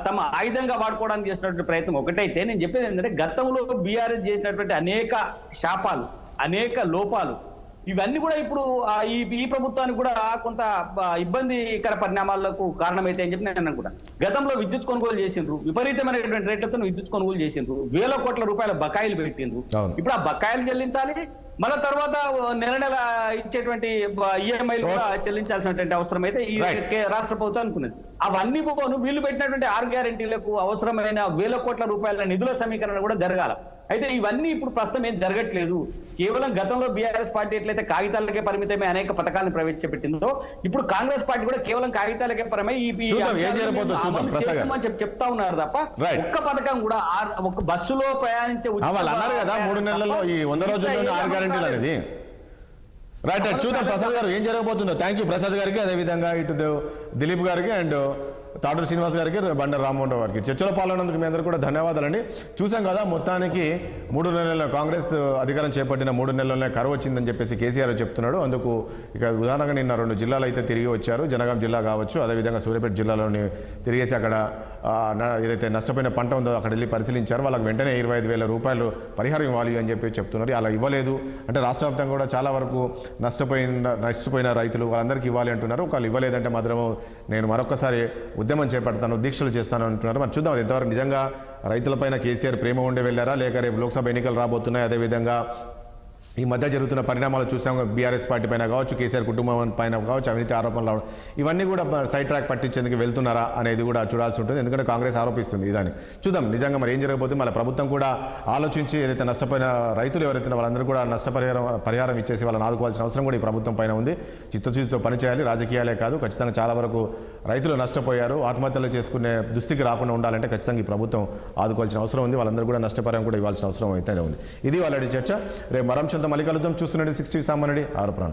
తమ ఆయుధంగా వాడుకోవడానికి చేసినటువంటి ప్రయత్నం ఒకటైతే, నేను చెప్పేది ఏంటంటే గతంలో బీఆర్ఎస్ చేసినటువంటి అనేక శాపాలు, అనేక లోపాలు, ఇవన్నీ కూడా ఇప్పుడు ఈ ప్రభుత్వానికి కూడా కొంత ఇబ్బందికర పరిణామాలకు కారణమైతే అని చెప్పి నేను అనుకుంటా. గతంలో విద్యుత్ కొనుగోలు చేసిండ్రు, విపరీతమైనటువంటి రేట్లతో విద్యుత్ కొనుగోలు చేసిండ్రు, 1000 కోట్ల రూపాయల బకాయిలు పెట్టిండ్రు. ఇప్పుడు ఆ బకాయిలు చెల్లించాలి, మళ్ళా తర్వాత నెల ఇచ్చేటువంటి ఈఎంఐలు కూడా చెల్లించాల్సినటువంటి అవసరం అయితే ఈ రాష్ట్ర ప్రభుత్వం అనుకున్నది. అవన్నీ పోను వీళ్ళు పెట్టినటువంటి 6 గ్యారెంటీలకు అవసరమైన 1000 కోట్ల రూపాయల నిధుల సమీకరణ కూడా జరగాల. అయితే ఇవన్నీ ఇప్పుడు ప్రస్తుతం ఏం జరగట్లేదు. కేవలం గతంలో బీఆర్ఎస్ పార్టీ ఎట్లయితే కాగితాలకే పరిమితమై అనేక పథకాలను ప్రవేశపెట్టిందో, ఇప్పుడు కాంగ్రెస్ పార్టీ కూడా కేవలం కాగితాలకే పరమై చెప్తా ఉన్నారు తప్ప ఒక్క పథకం కూడా, ఒక బస్సులో ప్రయాణించే అన్నారు కదా 3 నెలల్లో ఈ 100 రోజుల్లో 6 గ్యారెంటీలు అనేది. రైట్, చూద్దాం ప్రసాద్ గారు ఏం జరగబోతుందో. థ్యాంక్ యూ ప్రసాద్ గారికి, అదేవిధంగా ఇటు దిలీప్ గారికి అండ్ తాడూరు శ్రీనివాస్ గారికి, బండారు రామ్మోహన్ రావు గారికి చర్చలో పాల్గొన్నందుకు మీ అందరూ కూడా ధన్యవాదాలండి. చూసాం కదా, మొత్తానికి 3 నెలల్లో కాంగ్రెస్ అధికారం చేపట్టిన 3 నెలల్లోనే కరువు వచ్చిందని చెప్పేసి కేసీఆర్ చెప్తున్నాడు. అందుకు ఇక ఉదాహరణగా నిన్న 2 జిల్లాలు అయితే తిరిగి వచ్చారు. జనగాం జిల్లా కావచ్చు, అదేవిధంగా సూర్యాపేట జిల్లాలోని తిరిగేసి అక్కడ ఏదైతే నష్టపోయిన పంట ఉందో అక్కడ వెళ్ళి పరిశీలించారు. వాళ్ళకి వెంటనే 25,000 రూపాయలు పరిహారం ఇవ్వాలి అని చెప్పి చెప్తున్నారు. అలా ఇవ్వలేదు అంటే రాష్ట్ర వ్యాప్తంగా కూడా చాలా వరకు నష్టపోయిన రైతులు వాళ్ళందరికీ ఇవ్వాలి అంటున్నారు. ఒకళ్ళు ఇవ్వలేదంటే మాత్రం నేను మరొకసారి ఉద్యమం చేపడతాను, దీక్షలు చేస్తాను అంటున్నారు. మరి చూద్దాం అది ఎంతవరకు నిజంగా రైతులపైన కేసీఆర్ ప్రేమ ఉండే వెళ్ళారా, లేక రేపు లోక్సభ ఎన్నికలు రాబోతున్నాయి, అదేవిధంగా ఈ మధ్య జరుగుతున్న పరిణామాలు చూసాం. బీఆర్ఎస్ పార్టీ పైన కావచ్చు, కేసీఆర్ కుటుంబం పైన కావచ్చు, అవినీతి ఆరోపణలు రావడం, ఇవన్నీ కూడా సైడ్ ట్రాక్ పట్టించేందుకు వెళ్తున్నారా అనేది కూడా చూడాల్సి ఉంటుంది. ఎందుకంటే కాంగ్రెస్ ఆరోపిస్తుంది ఇదాన్ని. చూద్దాం నిజంగా మరి ఏం జరగబోతుంది. మళ్ళీ ప్రభుత్వం కూడా ఆలోచించి ఏదైతే నష్టపోయిన రైతులు ఎవరైతే వాళ్ళందరూ కూడా పరిహారం ఇచ్చేసి వాళ్ళని ఆదుకోవాల్సిన అవసరం కూడా ఈ ప్రభుత్వం పైన ఉంది. చిత్తశుద్ధితో పనిచేయాలి. రాజకీయాలే కాదు, ఖచ్చితంగా చాలా వరకు రైతులు నష్టపోయారు. ఆత్మహత్యలు చేసుకునే దుస్థితికి రాకుండా ఉండాలంటే ఖచ్చితంగా ఈ ప్రభుత్వం ఆదుకోవాల్సిన అవసరం ఉంది. వాళ్ళందరూ కూడా నష్టపరిహారం కూడా ఇవ్వాల్సిన అవసరం అయితే ఉంది. ఇది వాళ్ళ చర్చ. రేపు మరో అంశంతో మళ్ళీ కలుద్దాం. చూస్తుండండి 60 సామాన్యుడి ఆరోపణ.